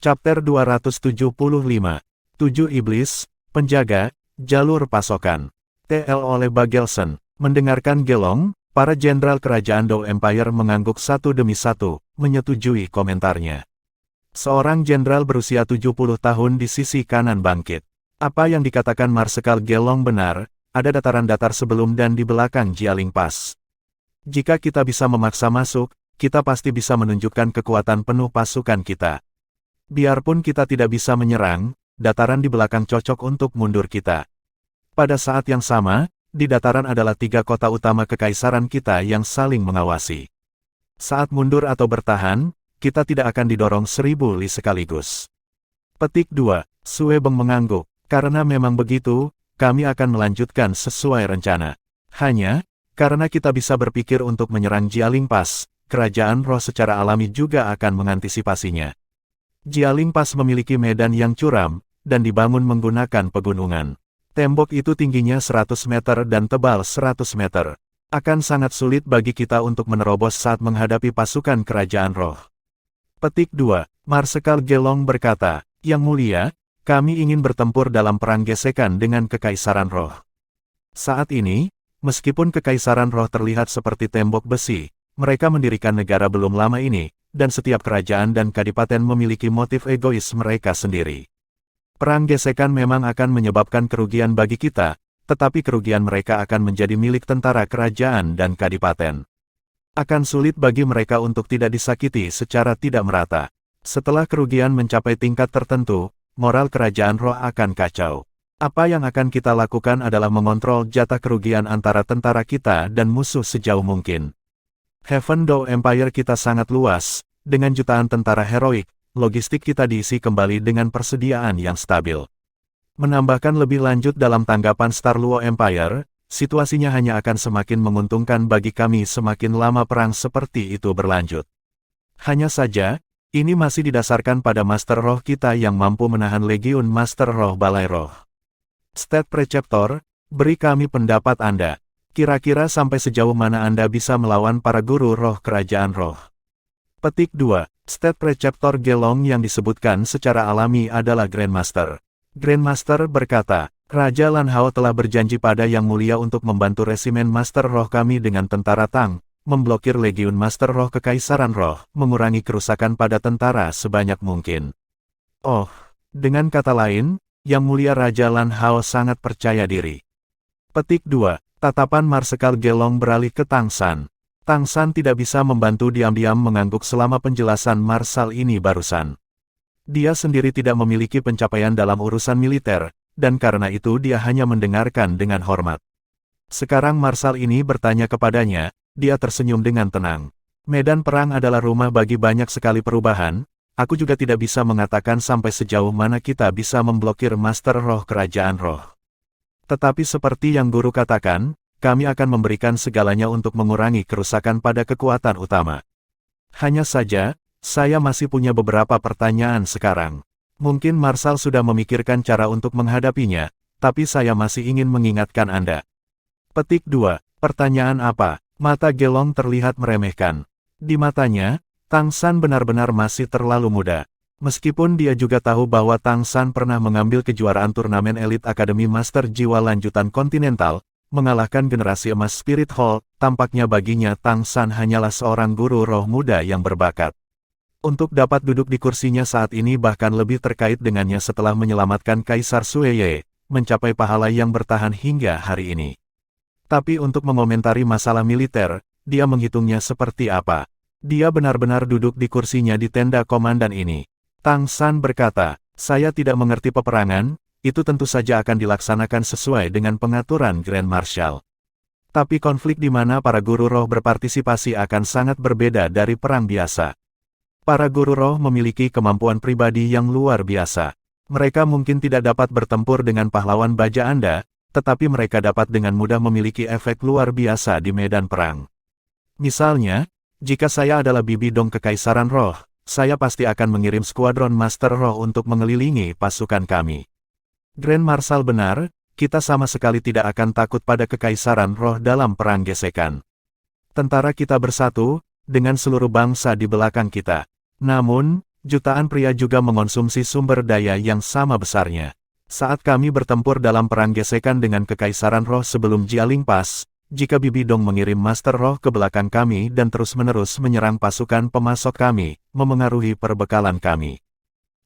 Chapter 275. 7 Iblis, Penjaga, Jalur Pasokan. TL oleh Bagelson. Mendengarkan Gelong, para jenderal kerajaan Dou Empire mengangguk satu demi satu, menyetujui komentarnya. Seorang jenderal berusia 70 tahun di sisi kanan bangkit. Apa yang dikatakan Marsekal Gelong benar, ada dataran datar sebelum dan di belakang Jialing Pass. Jika kita bisa memaksa masuk, kita pasti bisa menunjukkan kekuatan penuh pasukan kita. Biarpun kita tidak bisa menyerang, dataran di belakang cocok untuk mundur kita. Pada saat yang sama, di dataran adalah 3 kota utama kekaisaran kita yang saling mengawasi. Saat mundur atau bertahan, kita tidak akan didorong 1000 li sekaligus. Petik 2. Sue Beng mengangguk. Karena memang begitu, kami akan melanjutkan sesuai rencana. Hanya, karena kita bisa berpikir untuk menyerang Jialing Pass, kerajaan roh secara alami juga akan mengantisipasinya. Jialing Pass memiliki medan yang curam, dan dibangun menggunakan pegunungan. Tembok itu tingginya 100 meter dan tebal 100 meter. Akan sangat sulit bagi kita untuk menerobos saat menghadapi pasukan kerajaan roh. Petik 2. Marsekal Gelong berkata, Yang Mulia, kami ingin bertempur dalam perang gesekan dengan kekaisaran roh. Saat ini, meskipun kekaisaran roh terlihat seperti tembok besi, mereka mendirikan negara belum lama ini, dan setiap kerajaan dan kadipaten memiliki motif egois mereka sendiri. Perang gesekan memang akan menyebabkan kerugian bagi kita, tetapi kerugian mereka akan menjadi milik tentara kerajaan dan kadipaten. Akan sulit bagi mereka untuk tidak disakiti secara tidak merata. Setelah kerugian mencapai tingkat tertentu, moral kerajaan roh akan kacau. Apa yang akan kita lakukan adalah mengontrol jatah kerugian antara tentara kita dan musuh sejauh mungkin. Heaven Dou Empire kita sangat luas, dengan jutaan tentara heroik, logistik kita diisi kembali dengan persediaan yang stabil. Menambahkan lebih lanjut dalam tanggapan Star Luo Empire, situasinya hanya akan semakin menguntungkan bagi kami semakin lama perang seperti itu berlanjut. Hanya saja, ini masih didasarkan pada Master Roh kita yang mampu menahan Legiun Master Roh Balai Roh. State Preceptor, beri kami pendapat Anda. Kira-kira sampai sejauh mana Anda bisa melawan para guru roh kerajaan roh? Petik 2. State Preceptor Gelong yang disebutkan secara alami adalah Grandmaster. Grandmaster berkata, Raja Lan Hao telah berjanji pada Yang Mulia untuk membantu resimen Master Roh kami dengan tentara Tang, memblokir Legiun Master Roh Kekaisaran Roh, mengurangi kerusakan pada tentara sebanyak mungkin. Oh, dengan kata lain, Yang Mulia Raja Lan Hao sangat percaya diri. Petik 2. Tatapan Marsekal Gelong beralih ke Tang San. Tang San tidak bisa membantu diam-diam mengangguk selama penjelasan Marsal ini barusan. Dia sendiri tidak memiliki pencapaian dalam urusan militer, dan karena itu dia hanya mendengarkan dengan hormat. Sekarang Marsal ini bertanya kepadanya, dia tersenyum dengan tenang. Medan perang adalah rumah bagi banyak sekali perubahan, aku juga tidak bisa mengatakan sampai sejauh mana kita bisa memblokir Master Roh Kerajaan Roh. Tetapi seperti yang guru katakan, kami akan memberikan segalanya untuk mengurangi kerusakan pada kekuatan utama. Hanya saja, saya masih punya beberapa pertanyaan sekarang. Mungkin Marsal sudah memikirkan cara untuk menghadapinya, tapi saya masih ingin mengingatkan Anda. Petik 2. Pertanyaan apa? Mata Gelong terlihat meremehkan. Di matanya, Tang San benar-benar masih terlalu muda. Meskipun dia juga tahu bahwa Tang San pernah mengambil kejuaraan turnamen elit Akademi Master Jiwa lanjutan kontinental, mengalahkan generasi emas Spirit Hall, tampaknya baginya Tang San hanyalah seorang guru roh muda yang berbakat. Untuk dapat duduk di kursinya saat ini bahkan lebih terkait dengannya setelah menyelamatkan Kaisar Sueye, mencapai pahala yang bertahan hingga hari ini. Tapi untuk mengomentari masalah militer, dia menghitungnya seperti apa. Dia benar-benar duduk di kursinya di tenda komandan ini. Tang San berkata, saya tidak mengerti peperangan, itu tentu saja akan dilaksanakan sesuai dengan pengaturan Grand Marshal. Tapi konflik di mana para guru roh berpartisipasi akan sangat berbeda dari perang biasa. Para guru roh memiliki kemampuan pribadi yang luar biasa. Mereka mungkin tidak dapat bertempur dengan pahlawan baja Anda, tetapi mereka dapat dengan mudah memiliki efek luar biasa di medan perang. Misalnya, jika saya adalah Bibi Dong Kekaisaran Roh, saya pasti akan mengirim skuadron Master Roh untuk mengelilingi pasukan kami. Grand Marshal benar, kita sama sekali tidak akan takut pada Kekaisaran Roh dalam perang gesekan. Tentara kita bersatu, dengan seluruh bangsa di belakang kita. Namun, jutaan pria juga mengonsumsi sumber daya yang sama besarnya. Saat kami bertempur dalam perang gesekan dengan Kekaisaran Roh sebelum Jialing Pass, jika Bibi Dong mengirim Master Roh ke belakang kami dan terus-menerus menyerang pasukan pemasok kami, memengaruhi perbekalan kami.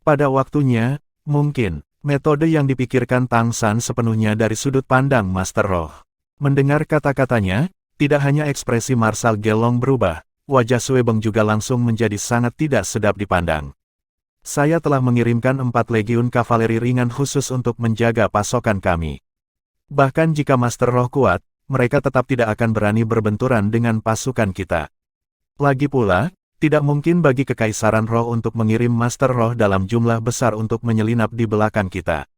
Pada waktunya, mungkin, metode yang dipikirkan Tang San sepenuhnya dari sudut pandang Master Roh. Mendengar kata-katanya, tidak hanya ekspresi Marshal Gelong berubah, wajah Sue Beng juga langsung menjadi sangat tidak sedap dipandang. Saya telah mengirimkan 4 legiun kavaleri ringan khusus untuk menjaga pasokan kami. Bahkan jika Master Roh kuat, mereka tetap tidak akan berani berbenturan dengan pasukan kita. Lagi pula, tidak mungkin bagi Kekaisaran Roh untuk mengirim Master Roh dalam jumlah besar untuk menyelinap di belakang kita.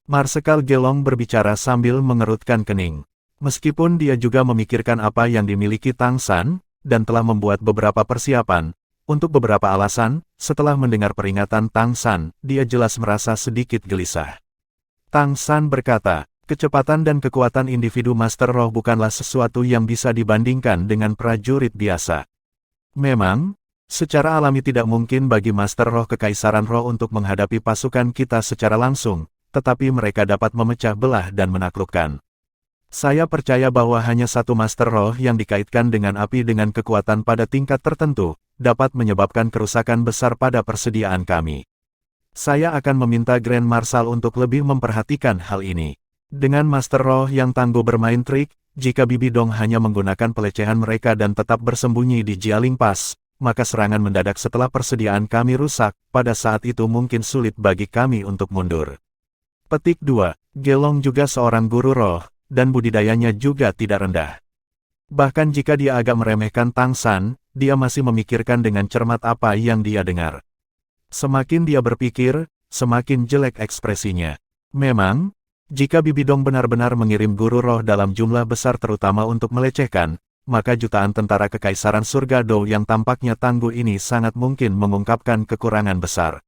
Marsekal Gelong berbicara sambil mengerutkan kening. Meskipun dia juga memikirkan apa yang dimiliki Tang San, dan telah membuat beberapa persiapan, untuk beberapa alasan, setelah mendengar peringatan Tang San, dia jelas merasa sedikit gelisah. Tang San berkata, kecepatan dan kekuatan individu Master Roh bukanlah sesuatu yang bisa dibandingkan dengan prajurit biasa. Memang, secara alami tidak mungkin bagi Master Roh Kekaisaran Roh untuk menghadapi pasukan kita secara langsung, tetapi mereka dapat memecah belah dan menaklukkan. Saya percaya bahwa hanya satu Master Roh yang dikaitkan dengan api dengan kekuatan pada tingkat tertentu, dapat menyebabkan kerusakan besar pada persediaan kami. Saya akan meminta Grand Marshal untuk lebih memperhatikan hal ini. Dengan Master Roh yang tangguh bermain trik, jika Bibi Dong hanya menggunakan pelecehan mereka dan tetap bersembunyi di Jialing Pass, maka serangan mendadak setelah persediaan kami rusak, pada saat itu mungkin sulit bagi kami untuk mundur. Petik 2. Gelong juga seorang guru roh, dan budidayanya juga tidak rendah. Bahkan jika dia agak meremehkan Tang San, dia masih memikirkan dengan cermat apa yang dia dengar. Semakin dia berpikir, semakin jelek ekspresinya. Memang, jika Bibi Dong benar-benar mengirim guru roh dalam jumlah besar terutama untuk melecehkan, maka jutaan tentara Kekaisaran Surga Dou yang tampaknya tangguh ini sangat mungkin mengungkapkan kekurangan besar.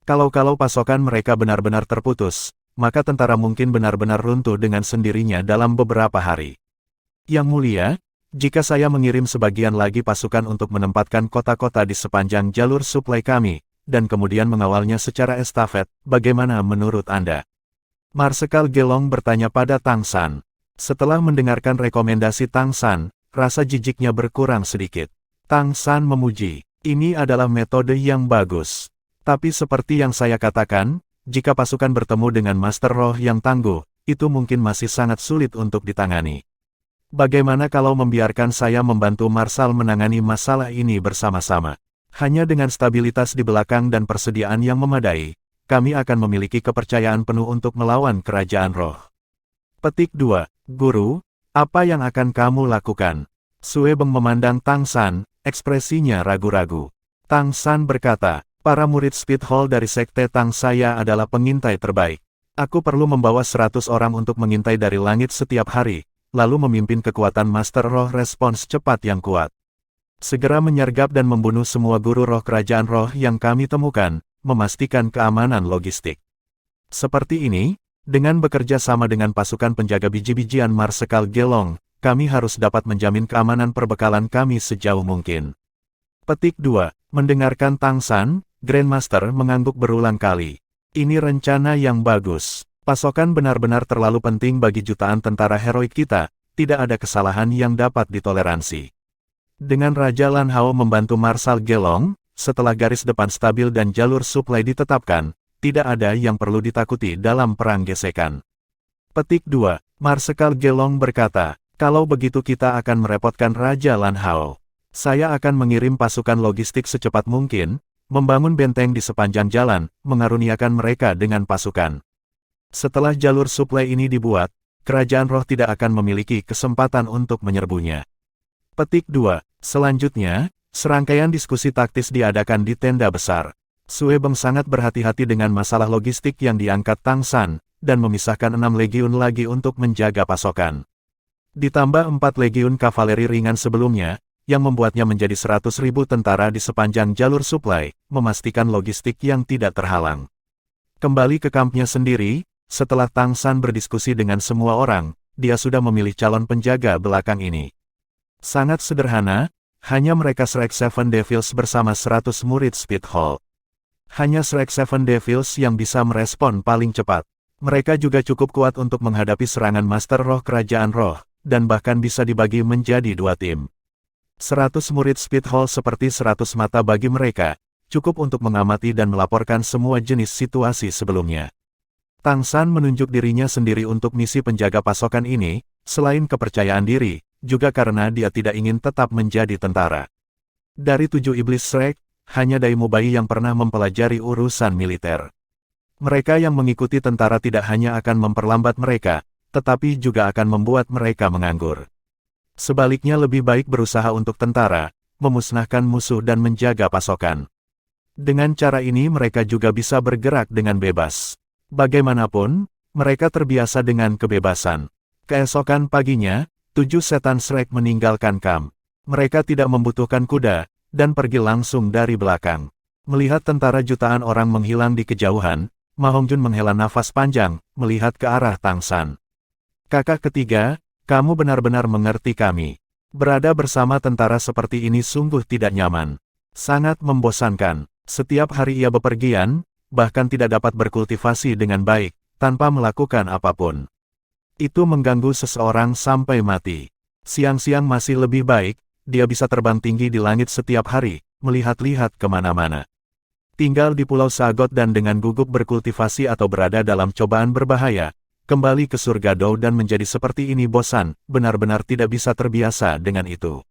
Kalau pasokan mereka benar-benar terputus, maka tentara mungkin benar-benar runtuh dengan sendirinya dalam beberapa hari. Yang mulia, jika saya mengirim sebagian lagi pasukan untuk menempatkan kota-kota di sepanjang jalur suplai kami, dan kemudian mengawalnya secara estafet, bagaimana menurut Anda? Marsekal Gelong bertanya pada Tang San. Setelah mendengarkan rekomendasi Tang San, rasa jijiknya berkurang sedikit. Tang San memuji, ini adalah metode yang bagus. Tapi seperti yang saya katakan, jika pasukan bertemu dengan Master Roh yang tangguh, itu mungkin masih sangat sulit untuk ditangani. Bagaimana kalau membiarkan saya membantu Marshal menangani masalah ini bersama-sama? Hanya dengan stabilitas di belakang dan persediaan yang memadai, kami akan memiliki kepercayaan penuh untuk melawan Kerajaan Roh. Petik 2. Guru, apa yang akan kamu lakukan? Sue Beng memandang Tang San, ekspresinya ragu-ragu. Tang San berkata, para murid Speed Hall dari Sekte Tang saya adalah pengintai terbaik. Aku perlu membawa 100 orang untuk mengintai dari langit setiap hari, lalu memimpin kekuatan Master Roh respons cepat yang kuat. Segera menyergap dan membunuh semua guru roh Kerajaan Roh yang kami temukan, memastikan keamanan logistik. Seperti ini, dengan bekerja sama dengan pasukan penjaga biji-bijian Marsekal Gelong, kami harus dapat menjamin keamanan perbekalan kami sejauh mungkin. Petik 2. Mendengarkan Tang San, Grandmaster mengangguk berulang kali. Ini rencana yang bagus. Pasokan benar-benar terlalu penting bagi jutaan tentara heroik kita, tidak ada kesalahan yang dapat ditoleransi. Dengan Raja Lan Hao membantu Marshal Gelong, setelah garis depan stabil dan jalur suplai ditetapkan, tidak ada yang perlu ditakuti dalam perang gesekan. Petik 2. Marsekal Gelong berkata, kalau begitu kita akan merepotkan Raja Lan Hao. Saya akan mengirim pasukan logistik secepat mungkin, membangun benteng di sepanjang jalan, mengaruniakan mereka dengan pasukan. Setelah jalur suplai ini dibuat, Kerajaan Roh tidak akan memiliki kesempatan untuk menyerbunya. Petik 2. Selanjutnya, serangkaian diskusi taktis diadakan di tenda besar. Sue Beng sangat berhati-hati dengan masalah logistik yang diangkat Tang San, dan memisahkan 6 legiun lagi untuk menjaga pasokan. Ditambah 4 legiun kavaleri ringan sebelumnya, yang membuatnya menjadi 100.000 tentara di sepanjang jalur suplai, memastikan logistik yang tidak terhalang. Kembali ke kampnya sendiri, setelah Tang San berdiskusi dengan semua orang, dia sudah memilih calon penjaga belakang ini. Sangat sederhana, hanya mereka Shrek Seven Devils bersama 100 murid Speed Hall. Hanya Shrek Seven Devils yang bisa merespon paling cepat. Mereka juga cukup kuat untuk menghadapi serangan Master Roh Kerajaan Roh, dan bahkan bisa dibagi menjadi 2 tim. 100 murid Speed Hall seperti 100 mata bagi mereka, cukup untuk mengamati dan melaporkan semua jenis situasi sebelumnya. Tang San menunjuk dirinya sendiri untuk misi penjaga pasokan ini, selain kepercayaan diri, juga karena dia tidak ingin tetap menjadi tentara. Dari 7 iblis Shrek, hanya Dai Mubai yang pernah mempelajari urusan militer. Mereka yang mengikuti tentara tidak hanya akan memperlambat mereka, tetapi juga akan membuat mereka menganggur. Sebaliknya lebih baik berusaha untuk tentara, memusnahkan musuh dan menjaga pasokan. Dengan cara ini mereka juga bisa bergerak dengan bebas. Bagaimanapun, mereka terbiasa dengan kebebasan. Keesokan paginya, 7 setan Shrek meninggalkan kamp. Mereka tidak membutuhkan kuda, dan pergi langsung dari belakang. Melihat tentara jutaan orang menghilang di kejauhan, Ma Hongjun menghela nafas panjang, melihat ke arah Tang San. Kakak ketiga, kamu benar-benar mengerti kami. Berada bersama tentara seperti ini sungguh tidak nyaman. Sangat membosankan. Setiap hari ia bepergian, bahkan tidak dapat berkultivasi dengan baik, tanpa melakukan apapun. Itu mengganggu seseorang sampai mati. Siang-siang masih lebih baik, dia bisa terbang tinggi di langit setiap hari, melihat-lihat kemana-mana. Tinggal di Pulau Sagot dan dengan gugup berkultivasi atau berada dalam cobaan berbahaya, kembali ke surga Dou dan menjadi seperti ini bosan, benar-benar tidak bisa terbiasa dengan itu.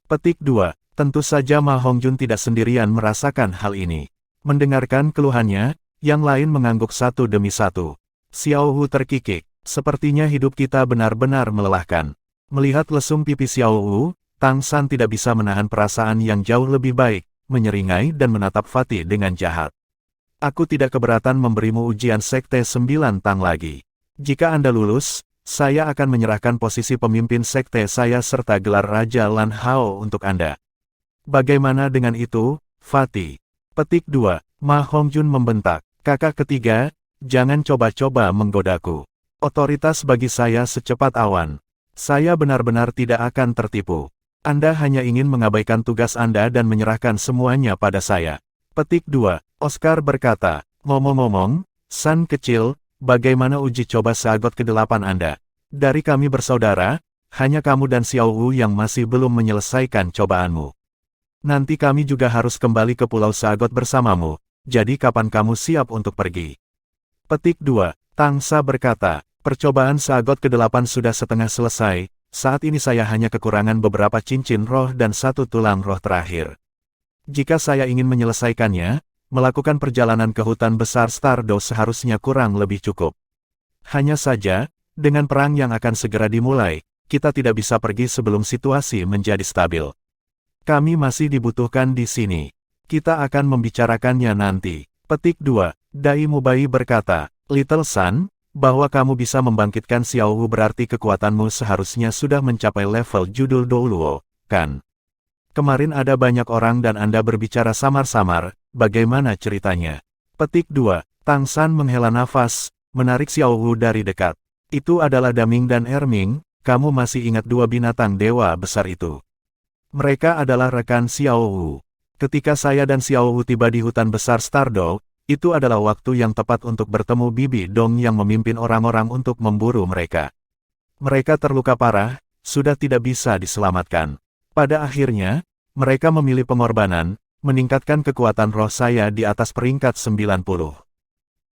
Petik 2. Tentu saja Ma Hongjun tidak sendirian merasakan hal ini. Mendengarkan keluhannya, yang lain mengangguk satu demi satu. Xiao Wu terkikik, sepertinya hidup kita benar-benar melelahkan. Melihat lesung pipi Xiao Wu, Tang San tidak bisa menahan perasaan yang jauh lebih baik, menyeringai dan menatap Fatih dengan jahat. Aku tidak keberatan memberimu ujian Sekte 9 Tang lagi. Jika Anda lulus, saya akan menyerahkan posisi pemimpin sekte saya serta gelar Raja Lan Hao untuk Anda. Bagaimana dengan itu, Fatih? Petik 2. Ma Hongjun membentak. Kakak ketiga, jangan coba-coba menggodaku. Otoritas bagi saya secepat awan. Saya benar-benar tidak akan tertipu. Anda hanya ingin mengabaikan tugas Anda dan menyerahkan semuanya pada saya. Petik 2. Oscar berkata, ngomong-ngomong, San kecil, bagaimana uji coba Sagot ke-8 Anda? Dari kami bersaudara, hanya kamu dan Xiao Wu yang masih belum menyelesaikan cobaanmu. Nanti kami juga harus kembali ke Pulau Sagot bersamamu, jadi kapan kamu siap untuk pergi? Petik 2. Tang Sa berkata, percobaan Sagot ke-8 sudah setengah selesai, saat ini saya hanya kekurangan beberapa cincin roh dan 1 tulang roh terakhir. Jika saya ingin menyelesaikannya, melakukan perjalanan ke hutan besar Stardo seharusnya kurang lebih cukup. Hanya saja, dengan perang yang akan segera dimulai, kita tidak bisa pergi sebelum situasi menjadi stabil. Kami masih dibutuhkan di sini. Kita akan membicarakannya nanti. Petik 2. Dai Mubai berkata, Little Sun, bahwa kamu bisa membangkitkan Xiao Wu berarti kekuatanmu seharusnya sudah mencapai level judul Douluo, kan? Kemarin ada banyak orang dan Anda berbicara samar-samar, bagaimana ceritanya? Petik 2. Tang San menghela nafas, menarik Xiao Wu dari dekat. Itu adalah Daming dan Erming, kamu masih ingat 2 binatang dewa besar itu? Mereka adalah rekan Xiao Wu. Ketika saya dan Xiao Wu tiba di hutan besar Stardo, itu adalah waktu yang tepat untuk bertemu Bibi Dong yang memimpin orang-orang untuk memburu mereka. Mereka terluka parah, sudah tidak bisa diselamatkan. Pada akhirnya, mereka memilih pengorbanan, meningkatkan kekuatan roh saya di atas peringkat 90.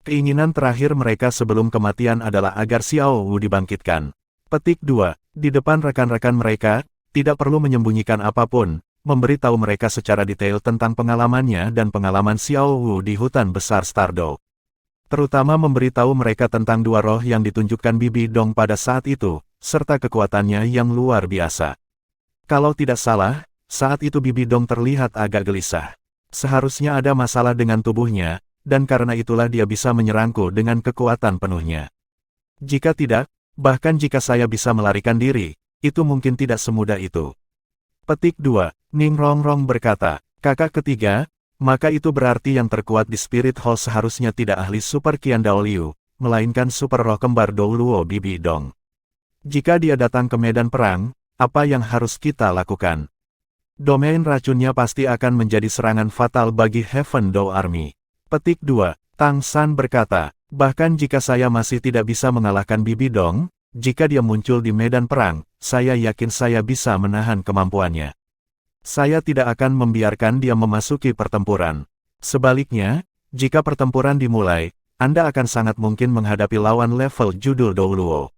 Keinginan terakhir mereka sebelum kematian adalah agar Xiao Wu dibangkitkan. Petik 2. Di depan rekan-rekan mereka, tidak perlu menyembunyikan apapun, memberitahu mereka secara detail tentang pengalamannya dan pengalaman Xiao Wu di hutan besar Stardo. Terutama memberitahu mereka tentang 2 roh yang ditunjukkan Bibi Dong pada saat itu, serta kekuatannya yang luar biasa. Kalau tidak salah, saat itu Bibi Dong terlihat agak gelisah. Seharusnya ada masalah dengan tubuhnya, dan karena itulah dia bisa menyerangku dengan kekuatan penuhnya. Jika tidak, bahkan jika saya bisa melarikan diri, itu mungkin tidak semudah itu. Petik 2. Ning Rongrong berkata, kakak ketiga, maka itu berarti yang terkuat di Spirit Hall seharusnya tidak ahli Super Qian Dao Liu, melainkan Super Roh Kembar Douluo Bibi Dong. Jika dia datang ke medan perang, apa yang harus kita lakukan? Domain racunnya pasti akan menjadi serangan fatal bagi Heaven Dou Army. Petik 2. Tang San berkata, bahkan jika saya masih tidak bisa mengalahkan Bibi Dong, jika dia muncul di medan perang, saya yakin saya bisa menahan kemampuannya. Saya tidak akan membiarkan dia memasuki pertempuran. Sebaliknya, jika pertempuran dimulai, Anda akan sangat mungkin menghadapi lawan level judul Douluo.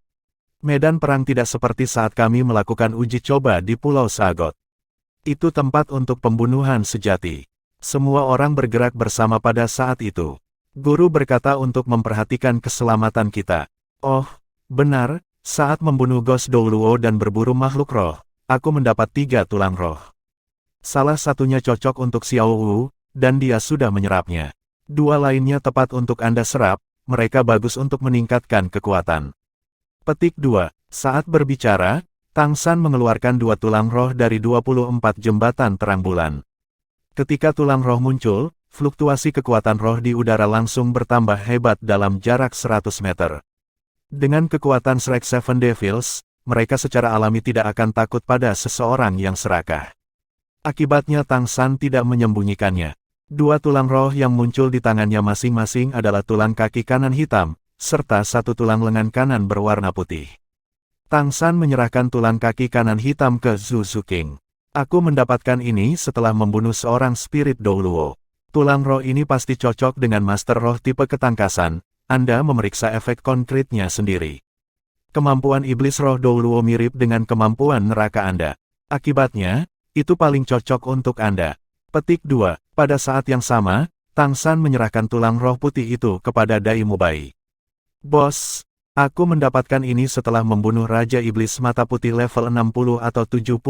Medan perang tidak seperti saat kami melakukan uji coba di Pulau Sagot. Itu tempat untuk pembunuhan sejati. Semua orang bergerak bersama pada saat itu. Guru berkata untuk memperhatikan keselamatan kita. Oh, benar, saat membunuh Ghost Douluo dan berburu makhluk roh, aku mendapat 3 tulang roh. Salah satunya cocok untuk Xiao Wu, dan dia sudah menyerapnya. 2 lainnya tepat untuk Anda serap, mereka bagus untuk meningkatkan kekuatan. Petik 2. Saat berbicara, Tang San mengeluarkan 2 tulang roh dari 24 jembatan terang bulan. Ketika tulang roh muncul, fluktuasi kekuatan roh di udara langsung bertambah hebat dalam jarak 100 meter. Dengan kekuatan Shrek Seven Devils, mereka secara alami tidak akan takut pada seseorang yang serakah. Akibatnya Tang San tidak menyembunyikannya. 2 tulang roh yang muncul di tangannya masing-masing adalah tulang kaki kanan hitam, serta 1 tulang lengan kanan berwarna putih. Tang San menyerahkan tulang kaki kanan hitam ke Zhu Zuqing. Aku mendapatkan ini setelah membunuh seorang spirit Douluo. Tulang roh ini pasti cocok dengan master roh tipe ketangkasan. Anda memeriksa efek konkretnya sendiri. Kemampuan iblis roh Douluo mirip dengan kemampuan neraka Anda. Akibatnya, itu paling cocok untuk Anda. Petik 2. Pada saat yang sama, Tang San menyerahkan tulang roh putih itu kepada Dai Mubai. Bos, aku mendapatkan ini setelah membunuh Raja Iblis Mata Putih level 60 atau 70.000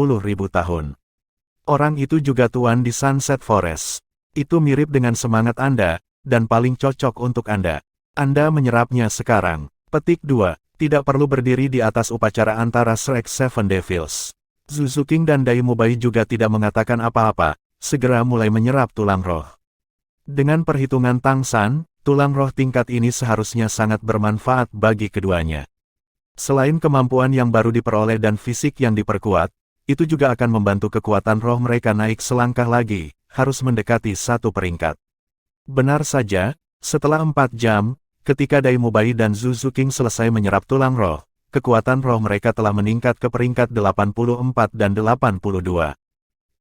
tahun. Orang itu juga tuan di Sunset Forest. Itu mirip dengan semangat Anda, dan paling cocok untuk Anda. Anda menyerapnya sekarang. Petik 2. Tidak perlu berdiri di atas upacara antara Shrek Seven Devils. Zhu Zuqing dan Dai Mubai juga tidak mengatakan apa-apa, segera mulai menyerap tulang roh. Dengan perhitungan Tang San, tulang roh tingkat ini seharusnya sangat bermanfaat bagi keduanya. Selain kemampuan yang baru diperoleh dan fisik yang diperkuat, itu juga akan membantu kekuatan roh mereka naik selangkah lagi, harus mendekati 1 peringkat. Benar saja, setelah 4 jam, ketika Dai Mubai dan Zhu Zuqing selesai menyerap tulang roh, kekuatan roh mereka telah meningkat ke peringkat 84 dan 82.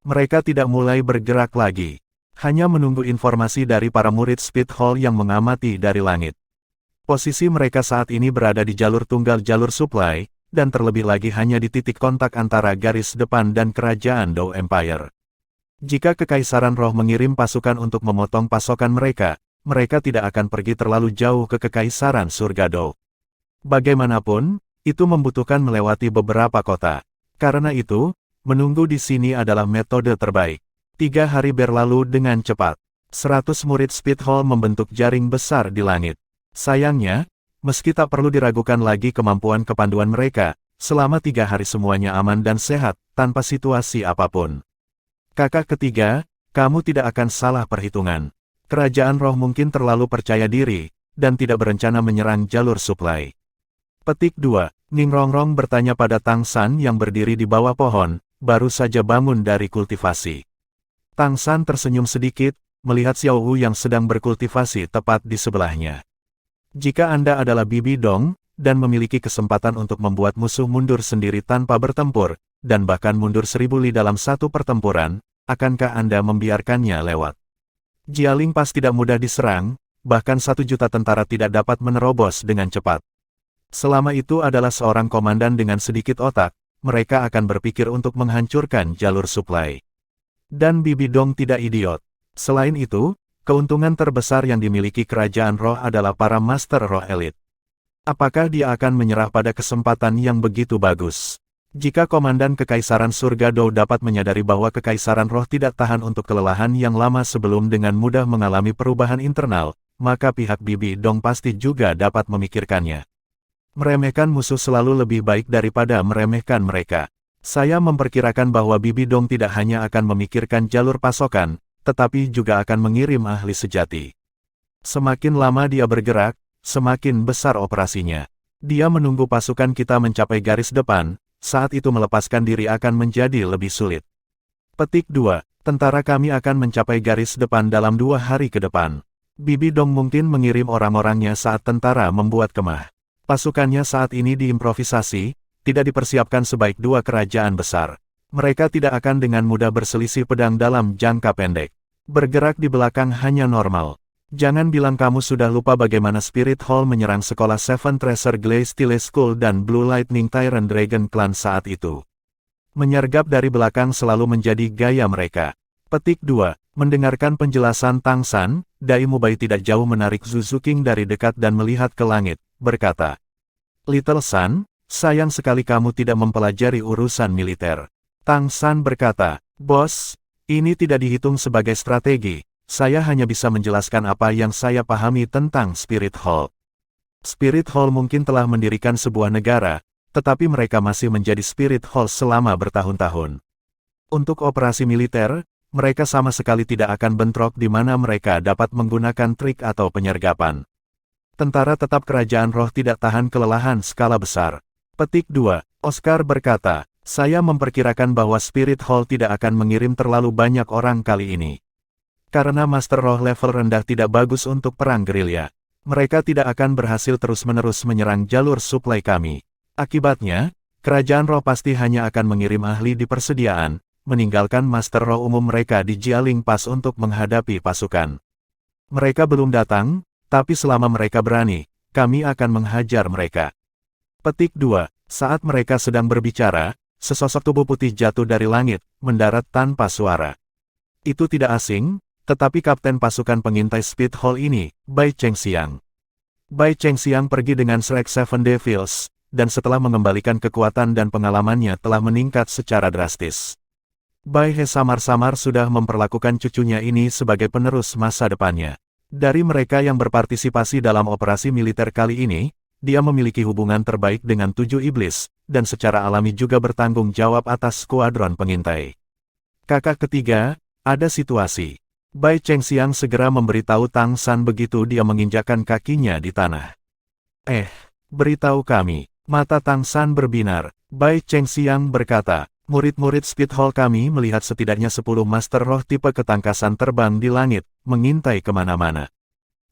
Mereka tidak mulai bergerak lagi. Hanya menunggu informasi dari para murid Speed Hall yang mengamati dari langit. Posisi mereka saat ini berada di jalur tunggal jalur supply, dan terlebih lagi hanya di titik kontak antara garis depan dan kerajaan Dou Empire. Jika Kekaisaran Roh mengirim pasukan untuk memotong pasokan mereka, mereka tidak akan pergi terlalu jauh ke Kekaisaran Surga Dou. Bagaimanapun, itu membutuhkan melewati beberapa kota. Karena itu, menunggu di sini adalah metode terbaik. 3 hari berlalu dengan cepat. 100 murid Speed Hall membentuk jaring besar di langit. Sayangnya, meski tak perlu diragukan lagi kemampuan kepanduan mereka, selama 3 hari semuanya aman dan sehat, tanpa situasi apapun. Kakak ketiga, kamu tidak akan salah perhitungan. Kerajaan roh mungkin terlalu percaya diri, dan tidak berencana menyerang jalur suplai. Petik 2. Ning Rongrong bertanya pada Tang San yang berdiri di bawah pohon, baru saja bangun dari kultivasi. Tang San tersenyum sedikit, melihat Xiao Wu yang sedang berkultivasi tepat di sebelahnya. Jika Anda adalah Bibi Dong, dan memiliki kesempatan untuk membuat musuh mundur sendiri tanpa bertempur, dan bahkan mundur 1000 li dalam 1 pertempuran, akankah Anda membiarkannya lewat? Jialing Pass tidak mudah diserang, bahkan 1 juta tentara tidak dapat menerobos dengan cepat. Selama itu adalah seorang komandan dengan sedikit otak, mereka akan berpikir untuk menghancurkan jalur suplai. Dan Bibi Dong tidak idiot. Selain itu, keuntungan terbesar yang dimiliki kerajaan roh adalah para master roh elit. Apakah dia akan menyerah pada kesempatan yang begitu bagus? Jika Komandan Kekaisaran Surga Dou dapat menyadari bahwa Kekaisaran Roh tidak tahan untuk kelelahan yang lama sebelum dengan mudah mengalami perubahan internal, maka pihak Bibi Dong pasti juga dapat memikirkannya. Meremehkan musuh selalu lebih baik daripada meremehkan mereka. Saya memperkirakan bahwa Bibi Dong tidak hanya akan memikirkan jalur pasokan, tetapi juga akan mengirim ahli sejati. Semakin lama dia bergerak, semakin besar operasinya. Dia menunggu pasukan kita mencapai garis depan, saat itu melepaskan diri akan menjadi lebih sulit. Petik 2. Tentara kami akan mencapai garis depan dalam 2 hari ke depan. Bibi Dong mungkin mengirim orang-orangnya saat tentara membuat kemah. Pasukannya saat ini diimprovisasi, tidak dipersiapkan sebaik dua kerajaan besar. Mereka tidak akan dengan mudah berselisih pedang dalam jangka pendek. Bergerak di belakang hanya normal. Jangan bilang kamu sudah lupa bagaimana Spirit Hall menyerang sekolah Seven Treasure Glaze Steel School dan Blue Lightning Tyrant Dragon Clan saat itu. Menyergap dari belakang selalu menjadi gaya mereka. Petik 2. Mendengarkan penjelasan Tang San, Dai Mubai tidak jauh menarik Zuzu King dari dekat dan melihat ke langit, berkata, "Little San, sayang sekali kamu tidak mempelajari urusan militer." Tang San berkata, "Bos, ini tidak dihitung sebagai strategi, saya hanya bisa menjelaskan apa yang saya pahami tentang Spirit Hall. Spirit Hall mungkin telah mendirikan sebuah negara, tetapi mereka masih menjadi Spirit Hall selama bertahun-tahun. Untuk operasi militer, mereka sama sekali tidak akan bentrok di mana mereka dapat menggunakan trik atau penyergapan. Tentara tetap kerajaan roh tidak tahan kelelahan skala besar." Petik 2. Oscar berkata, "Saya memperkirakan bahwa Spirit Hall tidak akan mengirim terlalu banyak orang kali ini. Karena Master Roh level rendah tidak bagus untuk perang gerilya. Mereka tidak akan berhasil terus-menerus menyerang jalur suplai kami. Akibatnya, kerajaan roh pasti hanya akan mengirim ahli di persediaan, meninggalkan Master Roh umum mereka di Jialing Pass untuk menghadapi pasukan. Mereka belum datang, tapi selama mereka berani, kami akan menghajar mereka." Petik 2. Saat mereka sedang berbicara, sesosok tubuh putih jatuh dari langit, mendarat tanpa suara. Itu tidak asing, tetapi kapten pasukan pengintai Speed Hall ini, Bai Chengxiang. Bai Chengxiang pergi dengan Shrek Seven Devils, dan setelah mengembalikan kekuatan dan pengalamannya telah meningkat secara drastis. Bai He samar-samar sudah memperlakukan cucunya ini sebagai penerus masa depannya. Dari mereka yang berpartisipasi dalam operasi militer kali ini, dia memiliki hubungan terbaik dengan 7 iblis, dan secara alami juga bertanggung jawab atas skuadron pengintai. Kakak ketiga, ada situasi. Bai Chengxiang segera memberitahu Tang San begitu dia menginjakkan kakinya di tanah. Beritahu kami. Mata Tang San berbinar. Bai Chengxiang berkata, "Murid-murid Speed Hall kami melihat setidaknya 10 Master Roh tipe ketangkasan terbang di langit, mengintai kemana-mana.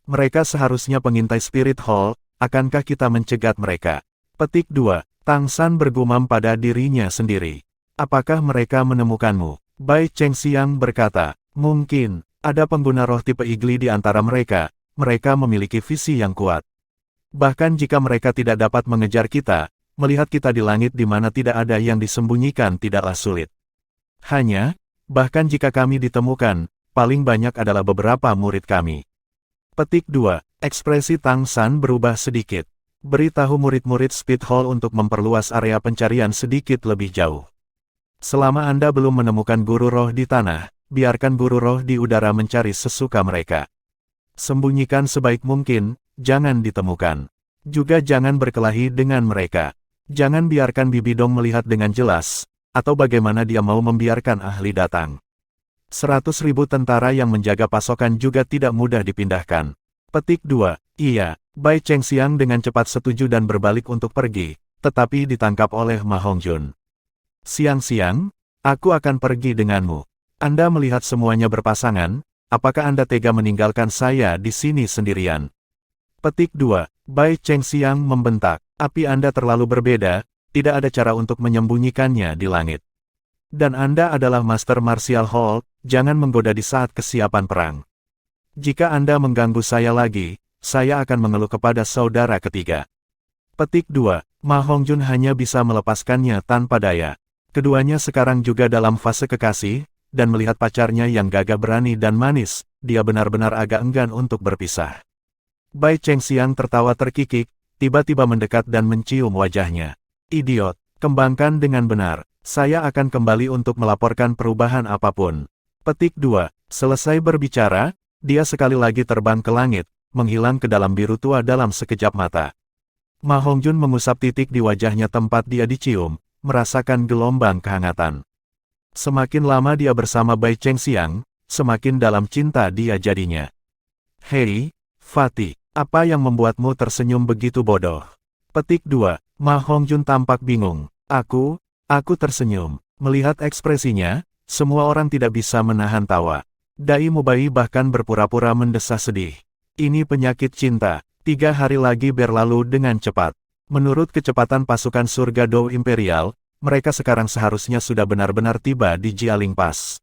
Mereka seharusnya pengintai Spirit Hall, akankah kita mencegat mereka?" Petik 2. Tang San bergumam pada dirinya sendiri. "Apakah mereka menemukanmu?" Bai Chengxiang berkata, "Mungkin, ada pengguna roh tipe igli di antara mereka, mereka memiliki visi yang kuat. Bahkan jika mereka tidak dapat mengejar kita, melihat kita di langit di mana tidak ada yang disembunyikan tidaklah sulit. Hanya, bahkan jika kami ditemukan, paling banyak adalah beberapa murid kami." Petik 2. Ekspresi Tang San berubah sedikit. "Beritahu murid-murid Speed Hall untuk memperluas area pencarian sedikit lebih jauh. Selama Anda belum menemukan guru roh di tanah, biarkan guru roh di udara mencari sesuka mereka. Sembunyikan sebaik mungkin, jangan ditemukan. Juga jangan berkelahi dengan mereka. Jangan biarkan Bibi Dong melihat dengan jelas, atau bagaimana dia mau membiarkan ahli datang. 100.000 tentara yang menjaga pasokan juga tidak mudah dipindahkan." Petik 2. Iya, Bai Chengxiang dengan cepat setuju dan berbalik untuk pergi, tetapi ditangkap oleh Ma Hongjun. "Siang-siang, aku akan pergi denganmu. Anda melihat semuanya berpasangan, apakah Anda tega meninggalkan saya di sini sendirian?" Petik 2. Bai Chengxiang membentak, "Api Anda terlalu berbeda, tidak ada cara untuk menyembunyikannya di langit. Dan Anda adalah Master Martial Hall, jangan menggoda di saat kesiapan perang. Jika Anda mengganggu saya lagi, saya akan mengeluh kepada saudara ketiga." Petik 2. Ma Hongjun hanya bisa melepaskannya tanpa daya. Keduanya sekarang juga dalam fase kekasih, dan melihat pacarnya yang gagah berani dan manis, dia benar-benar agak enggan untuk berpisah. Bai Chengxiang tertawa terkikik, tiba-tiba mendekat dan mencium wajahnya. "Idiot, kembangkan dengan benar, saya akan kembali untuk melaporkan perubahan apapun." Petik 2. Selesai berbicara, dia sekali lagi terbang ke langit, menghilang ke dalam biru tua dalam sekejap mata. Ma Hongjun mengusap titik di wajahnya tempat dia dicium, merasakan gelombang kehangatan. Semakin lama dia bersama Bai Chengxiang, semakin dalam cinta dia jadinya. "Hei, Fatih, apa yang membuatmu tersenyum begitu bodoh?" Petik 2. Ma Hongjun tampak bingung. Aku tersenyum." Melihat ekspresinya, semua orang tidak bisa menahan tawa. Dai Mubai bahkan berpura-pura mendesah sedih. Ini penyakit cinta. 3 hari lagi berlalu dengan cepat. Menurut kecepatan pasukan surga Dou Imperial, mereka sekarang seharusnya sudah benar-benar tiba di Jialing Pass.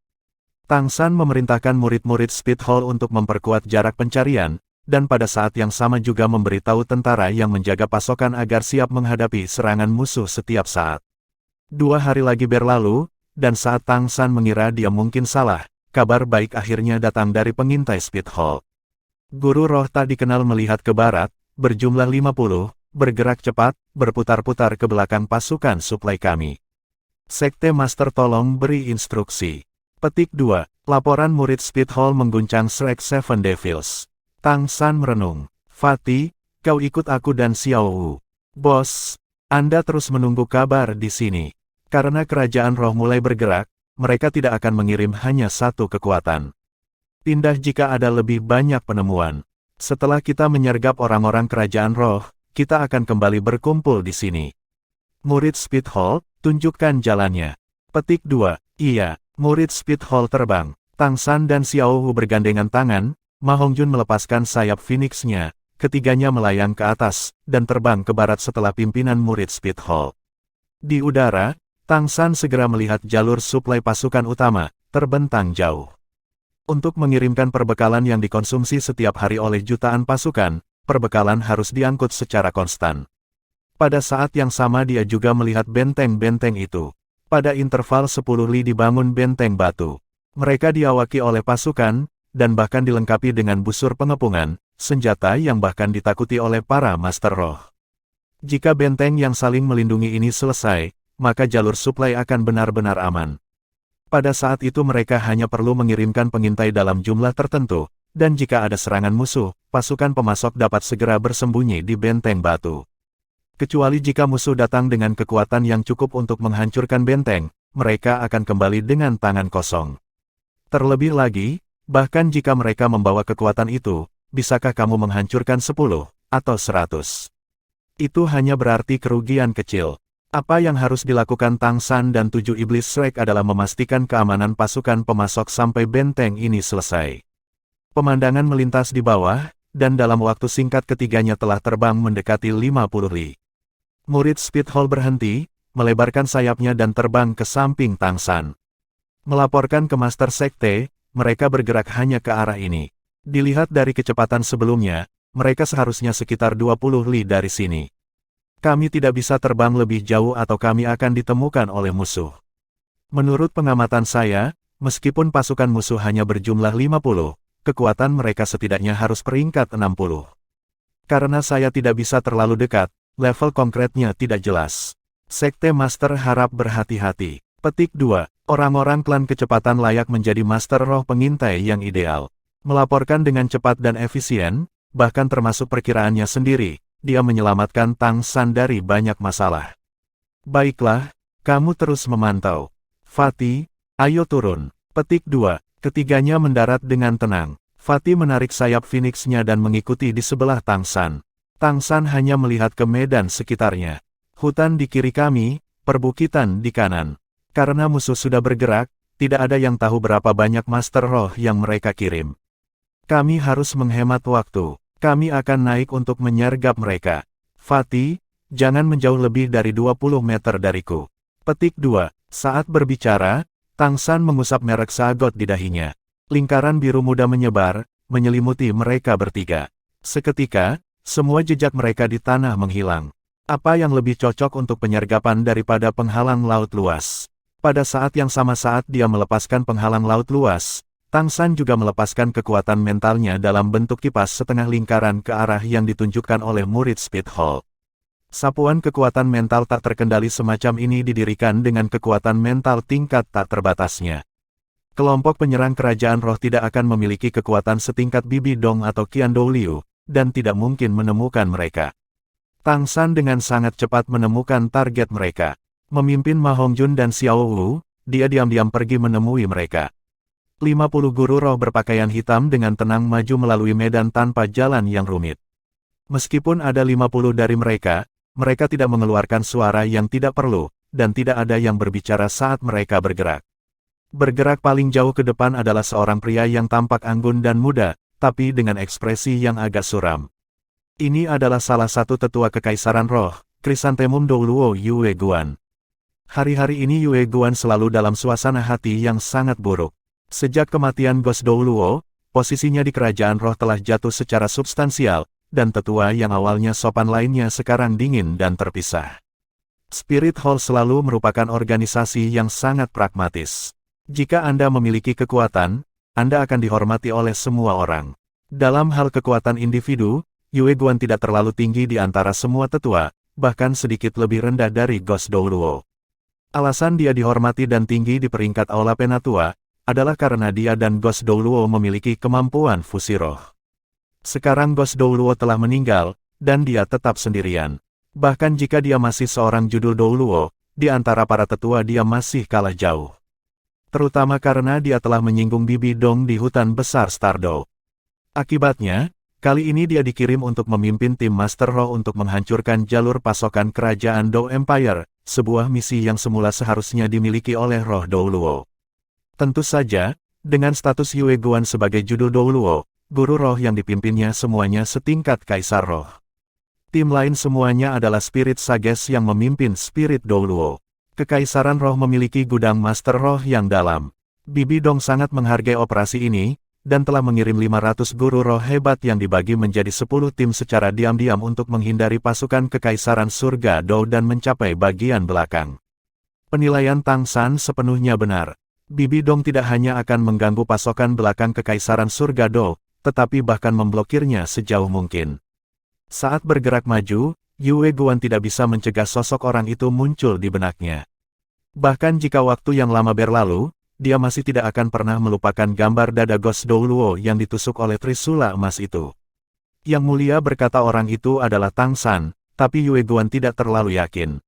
Tang San memerintahkan murid-murid Speed Hall untuk memperkuat jarak pencarian, dan pada saat yang sama juga memberitahu tentara yang menjaga pasokan agar siap menghadapi serangan musuh setiap saat. 2 hari lagi berlalu, dan saat Tang San mengira dia mungkin salah, kabar baik akhirnya datang dari pengintai Speed Hall. Guru roh tak dikenal melihat ke barat, berjumlah 50, bergerak cepat, berputar-putar ke belakang pasukan suplai kami. Sekte Master tolong beri instruksi. Petik 2. Laporan murid Speed Hall mengguncang Shrek Seven Devils. Tang San merenung. Fatih, kau ikut aku dan Xiao Wu. Bos, Anda terus menunggu kabar di sini. Karena kerajaan roh mulai bergerak, mereka tidak akan mengirim hanya satu kekuatan. Pindah jika ada lebih banyak penemuan. Setelah kita menyergap orang-orang kerajaan roh, kita akan kembali berkumpul di sini. Murid Speed Hall, tunjukkan jalannya. Petik 2. Iya, murid Speed Hall terbang. Tang San dan Xiao Wu bergandengan tangan, Ma Hongjun melepaskan sayap Phoenix-nya, ketiganya melayang ke atas, dan terbang ke barat setelah pimpinan murid Speed Hall. Di udara, Tang San segera melihat jalur suplai pasukan utama, terbentang jauh. Untuk mengirimkan perbekalan yang dikonsumsi setiap hari oleh jutaan pasukan, perbekalan harus diangkut secara konstan. Pada saat yang sama dia juga melihat benteng-benteng itu. Pada interval 10 li dibangun benteng batu. Mereka diawaki oleh pasukan, dan bahkan dilengkapi dengan busur pengepungan, senjata yang bahkan ditakuti oleh para master roh. Jika benteng yang saling melindungi ini selesai, maka jalur suplai akan benar-benar aman. Pada saat itu mereka hanya perlu mengirimkan pengintai dalam jumlah tertentu, dan jika ada serangan musuh, pasukan pemasok dapat segera bersembunyi di benteng batu. Kecuali jika musuh datang dengan kekuatan yang cukup untuk menghancurkan benteng, mereka akan kembali dengan tangan kosong. Terlebih lagi, bahkan jika mereka membawa kekuatan itu, bisakah kamu menghancurkan 10 atau 100? Itu hanya berarti kerugian kecil. Apa yang harus dilakukan Tang San dan 7 iblis Shrek adalah memastikan keamanan pasukan pemasok sampai benteng ini selesai. Pemandangan melintas di bawah, dan dalam waktu singkat ketiganya telah terbang mendekati 50 li. Murid Speed Hall berhenti, melebarkan sayapnya dan terbang ke samping Tang San. Melaporkan ke Master Sekte, mereka bergerak hanya ke arah ini. Dilihat dari kecepatan sebelumnya, mereka seharusnya sekitar 20 li dari sini. Kami tidak bisa terbang lebih jauh atau kami akan ditemukan oleh musuh. Menurut pengamatan saya, meskipun pasukan musuh hanya berjumlah 50, kekuatan mereka setidaknya harus peringkat 60. Karena saya tidak bisa terlalu dekat, level konkretnya tidak jelas. Sekte Master harap berhati-hati. Petik 2. Orang-orang klan kecepatan layak menjadi Master Roh pengintai yang ideal. Melaporkan dengan cepat dan efisien, bahkan termasuk perkiraannya sendiri. Dia menyelamatkan Tang San dari banyak masalah. Baiklah, kamu terus memantau. Fatih, ayo turun. Petik 2. Ketiganya mendarat dengan tenang. Fatih menarik sayap Phoenix-nya dan mengikuti di sebelah Tang San. Tang San hanya melihat ke medan sekitarnya. Hutan di kiri kami, perbukitan di kanan. Karena musuh sudah bergerak, tidak ada yang tahu berapa banyak Master Roh yang mereka kirim. Kami harus menghemat waktu. Kami akan naik untuk menyergap mereka. Fatih, jangan menjauh lebih dari 20 meter dariku. Petik 2. Saat berbicara, Tang San mengusap merek sagot di dahinya. Lingkaran biru muda menyebar, menyelimuti mereka bertiga. Seketika, semua jejak mereka di tanah menghilang. Apa yang lebih cocok untuk penyergapan daripada penghalang laut luas? Pada saat yang sama saat dia melepaskan penghalang laut luas, Tang San juga melepaskan kekuatan mentalnya dalam bentuk kipas setengah lingkaran ke arah yang ditunjukkan oleh murid Speed Hall. Sapuan kekuatan mental tak terkendali semacam ini didirikan dengan kekuatan mental tingkat tak terbatasnya. Kelompok penyerang kerajaan roh tidak akan memiliki kekuatan setingkat Bibi Dong atau Qian Dou Liu, dan tidak mungkin menemukan mereka. Tang San dengan sangat cepat menemukan target mereka. Memimpin Ma Hongjun dan Xiao Wu, dia diam-diam pergi menemui mereka. 50 guru roh berpakaian hitam dengan tenang maju melalui medan tanpa jalan yang rumit. Meskipun ada 50 dari mereka, mereka tidak mengeluarkan suara yang tidak perlu, dan tidak ada yang berbicara saat mereka bergerak. Bergerak paling jauh ke depan adalah seorang pria yang tampak anggun dan muda, tapi dengan ekspresi yang agak suram. Ini adalah salah satu tetua Kekaisaran Roh, Chrysanthemum Douluo Yue Guan. Hari-hari ini Yue Guan selalu dalam suasana hati yang sangat buruk. Sejak kematian Ghost Douluo, posisinya di kerajaan roh telah jatuh secara substansial, dan tetua yang awalnya sopan lainnya sekarang dingin dan terpisah. Spirit Hall selalu merupakan organisasi yang sangat pragmatis. Jika Anda memiliki kekuatan, Anda akan dihormati oleh semua orang. Dalam hal kekuatan individu, Yue Guan tidak terlalu tinggi di antara semua tetua, bahkan sedikit lebih rendah dari Ghost Douluo. Alasan dia dihormati dan tinggi di peringkat Aula Penatua, adalah karena dia dan Ghost Douluo memiliki kemampuan fusi roh. Sekarang Ghost Douluo telah meninggal, dan dia tetap sendirian. Bahkan jika dia masih seorang judul Douluo, di antara para tetua dia masih kalah jauh. Terutama karena dia telah menyinggung Bibi Dong di hutan besar Stardow. Akibatnya, kali ini dia dikirim untuk memimpin tim Master Roh untuk menghancurkan jalur pasokan kerajaan Dou Empire, sebuah misi yang semula seharusnya dimiliki oleh Roh Douluo. Tentu saja, dengan status Yue Guan sebagai judul Douluo, guru roh yang dipimpinnya semuanya setingkat Kaisar Roh. Tim lain semuanya adalah Spirit Sages yang memimpin Spirit Douluo. Kekaisaran Roh memiliki gudang Master Roh yang dalam. Bibi Dong sangat menghargai operasi ini, dan telah mengirim 500 guru roh hebat yang dibagi menjadi 10 tim secara diam-diam untuk menghindari pasukan Kekaisaran Surga Dou dan mencapai bagian belakang. Penilaian Tang San sepenuhnya benar. Bibi Dong tidak hanya akan mengganggu pasokan belakang Kekaisaran Surga Dou, tetapi bahkan memblokirnya sejauh mungkin. Saat bergerak maju, Yue Guan tidak bisa mencegah sosok orang itu muncul di benaknya. Bahkan jika waktu yang lama berlalu, dia masih tidak akan pernah melupakan gambar dada Ghost Douluo yang ditusuk oleh Trisula emas itu. Yang mulia berkata orang itu adalah Tang San, tapi Yue Guan tidak terlalu yakin.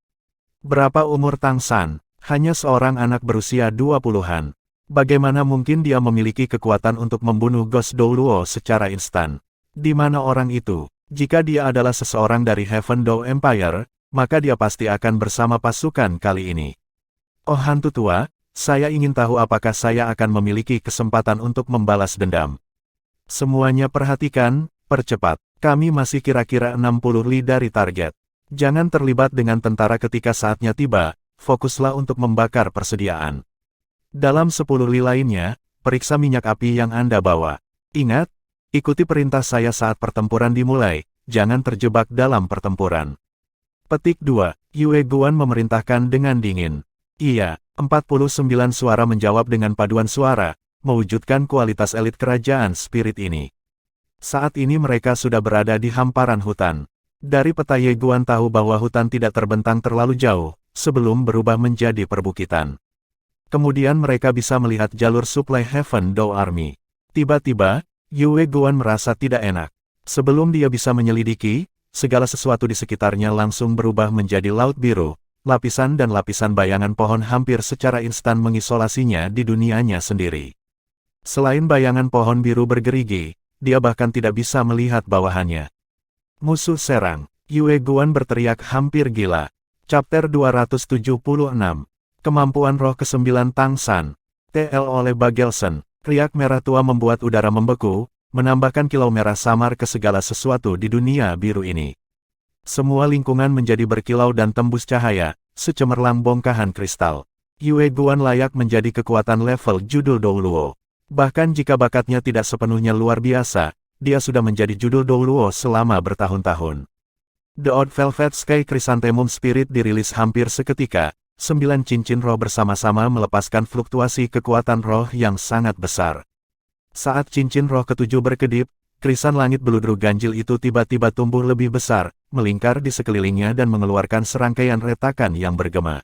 Berapa umur Tang San? Hanya seorang anak berusia 20-an. Bagaimana mungkin dia memiliki kekuatan untuk membunuh Ghost Douluo secara instan? Di mana orang itu? Jika dia adalah seseorang dari Heaven Dou Empire, maka dia pasti akan bersama pasukan kali ini. Oh hantu tua, saya ingin tahu apakah saya akan memiliki kesempatan untuk membalas dendam. Semuanya perhatikan, percepat. Kami masih kira-kira 60 li dari target. Jangan terlibat dengan tentara ketika saatnya tiba, fokuslah untuk membakar persediaan. Dalam 10 li lainnya, periksa minyak api yang Anda bawa. Ingat, ikuti perintah saya saat pertempuran dimulai, jangan terjebak dalam pertempuran. Petik 2, Yue Guan memerintahkan dengan dingin. Iya, 49 suara menjawab dengan paduan suara, mewujudkan kualitas elit kerajaan spirit ini. Saat ini mereka sudah berada di hamparan hutan. Dari peta Ye Guan tahu bahwa hutan tidak terbentang terlalu jauh, sebelum berubah menjadi perbukitan. Kemudian mereka bisa melihat jalur suplai Heaven Dou Army. Tiba-tiba, Yue Guan merasa tidak enak. Sebelum dia bisa menyelidiki, segala sesuatu di sekitarnya langsung berubah menjadi laut biru. Lapisan dan lapisan bayangan pohon hampir secara instan mengisolasinya di dunianya sendiri. Selain bayangan pohon biru bergerigi, dia bahkan tidak bisa melihat bawahannya. Musuh serang, Yue Guan berteriak hampir gila. Chapter 276, Kemampuan Roh ke-9 Tang San, TL oleh Bagelson, riak merah tua membuat udara membeku, menambahkan kilau merah samar ke segala sesuatu di dunia biru ini. Semua lingkungan menjadi berkilau dan tembus cahaya, secemerlang bongkahan kristal. Yue Guan layak menjadi kekuatan level judul Douluo. Bahkan jika bakatnya tidak sepenuhnya luar biasa, dia sudah menjadi judul Douluo selama bertahun-tahun. The Odd Velvet Sky Chrysanthemum Spirit dirilis hampir seketika, 9 cincin roh bersama-sama melepaskan fluktuasi kekuatan roh yang sangat besar. Saat cincin roh ketujuh berkedip, krisan langit beludru ganjil itu tiba-tiba tumbuh lebih besar, melingkar di sekelilingnya dan mengeluarkan serangkaian retakan yang bergema.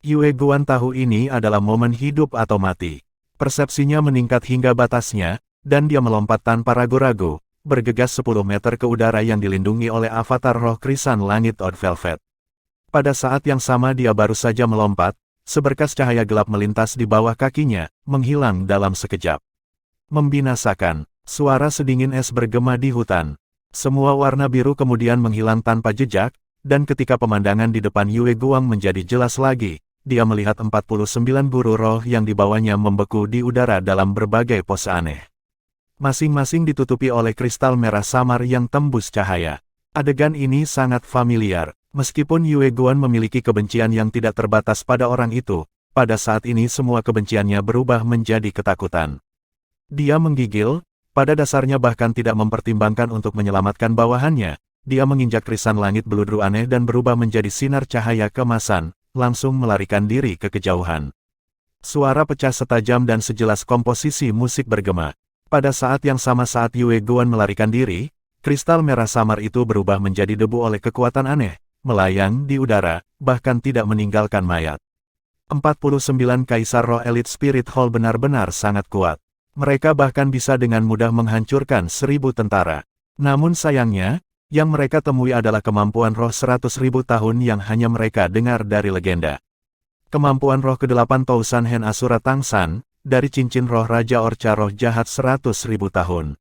Yue Guan tahu ini adalah momen hidup atau mati. Persepsinya meningkat hingga batasnya, dan dia melompat tanpa ragu-ragu, bergegas 10 meter ke udara yang dilindungi oleh avatar roh krisan langit Odd Velvet. Pada saat yang sama dia baru saja melompat, seberkas cahaya gelap melintas di bawah kakinya, menghilang dalam sekejap. Membinasakan. Suara sedingin es bergema di hutan. Semua warna biru kemudian menghilang tanpa jejak, dan ketika pemandangan di depan Yue Guan menjadi jelas lagi, dia melihat 49 guru roh yang dibawanya membeku di udara dalam berbagai pose aneh. Masing-masing ditutupi oleh kristal merah samar yang tembus cahaya. Adegan ini sangat familiar, meskipun Yue Guan memiliki kebencian yang tidak terbatas pada orang itu, pada saat ini semua kebenciannya berubah menjadi ketakutan. Dia menggigil, pada dasarnya bahkan tidak mempertimbangkan untuk menyelamatkan bawahannya. Dia menginjak krisan langit beludru aneh dan berubah menjadi sinar cahaya kemasan, langsung melarikan diri ke kejauhan. Suara pecah setajam dan sejelas komposisi musik bergema. Pada saat yang sama saat Yue Guan melarikan diri, kristal merah samar itu berubah menjadi debu oleh kekuatan aneh, melayang di udara, bahkan tidak meninggalkan mayat. 49 Kaisar Roh Elite Spirit Hall benar-benar sangat kuat. Mereka bahkan bisa dengan mudah menghancurkan 1000 tentara. Namun sayangnya, yang mereka temui adalah kemampuan roh 100.000 tahun yang hanya mereka dengar dari legenda. Kemampuan roh ke-8 Tausan Hen Asura Tangsan, dari cincin roh Raja Orca roh jahat 100.000 tahun.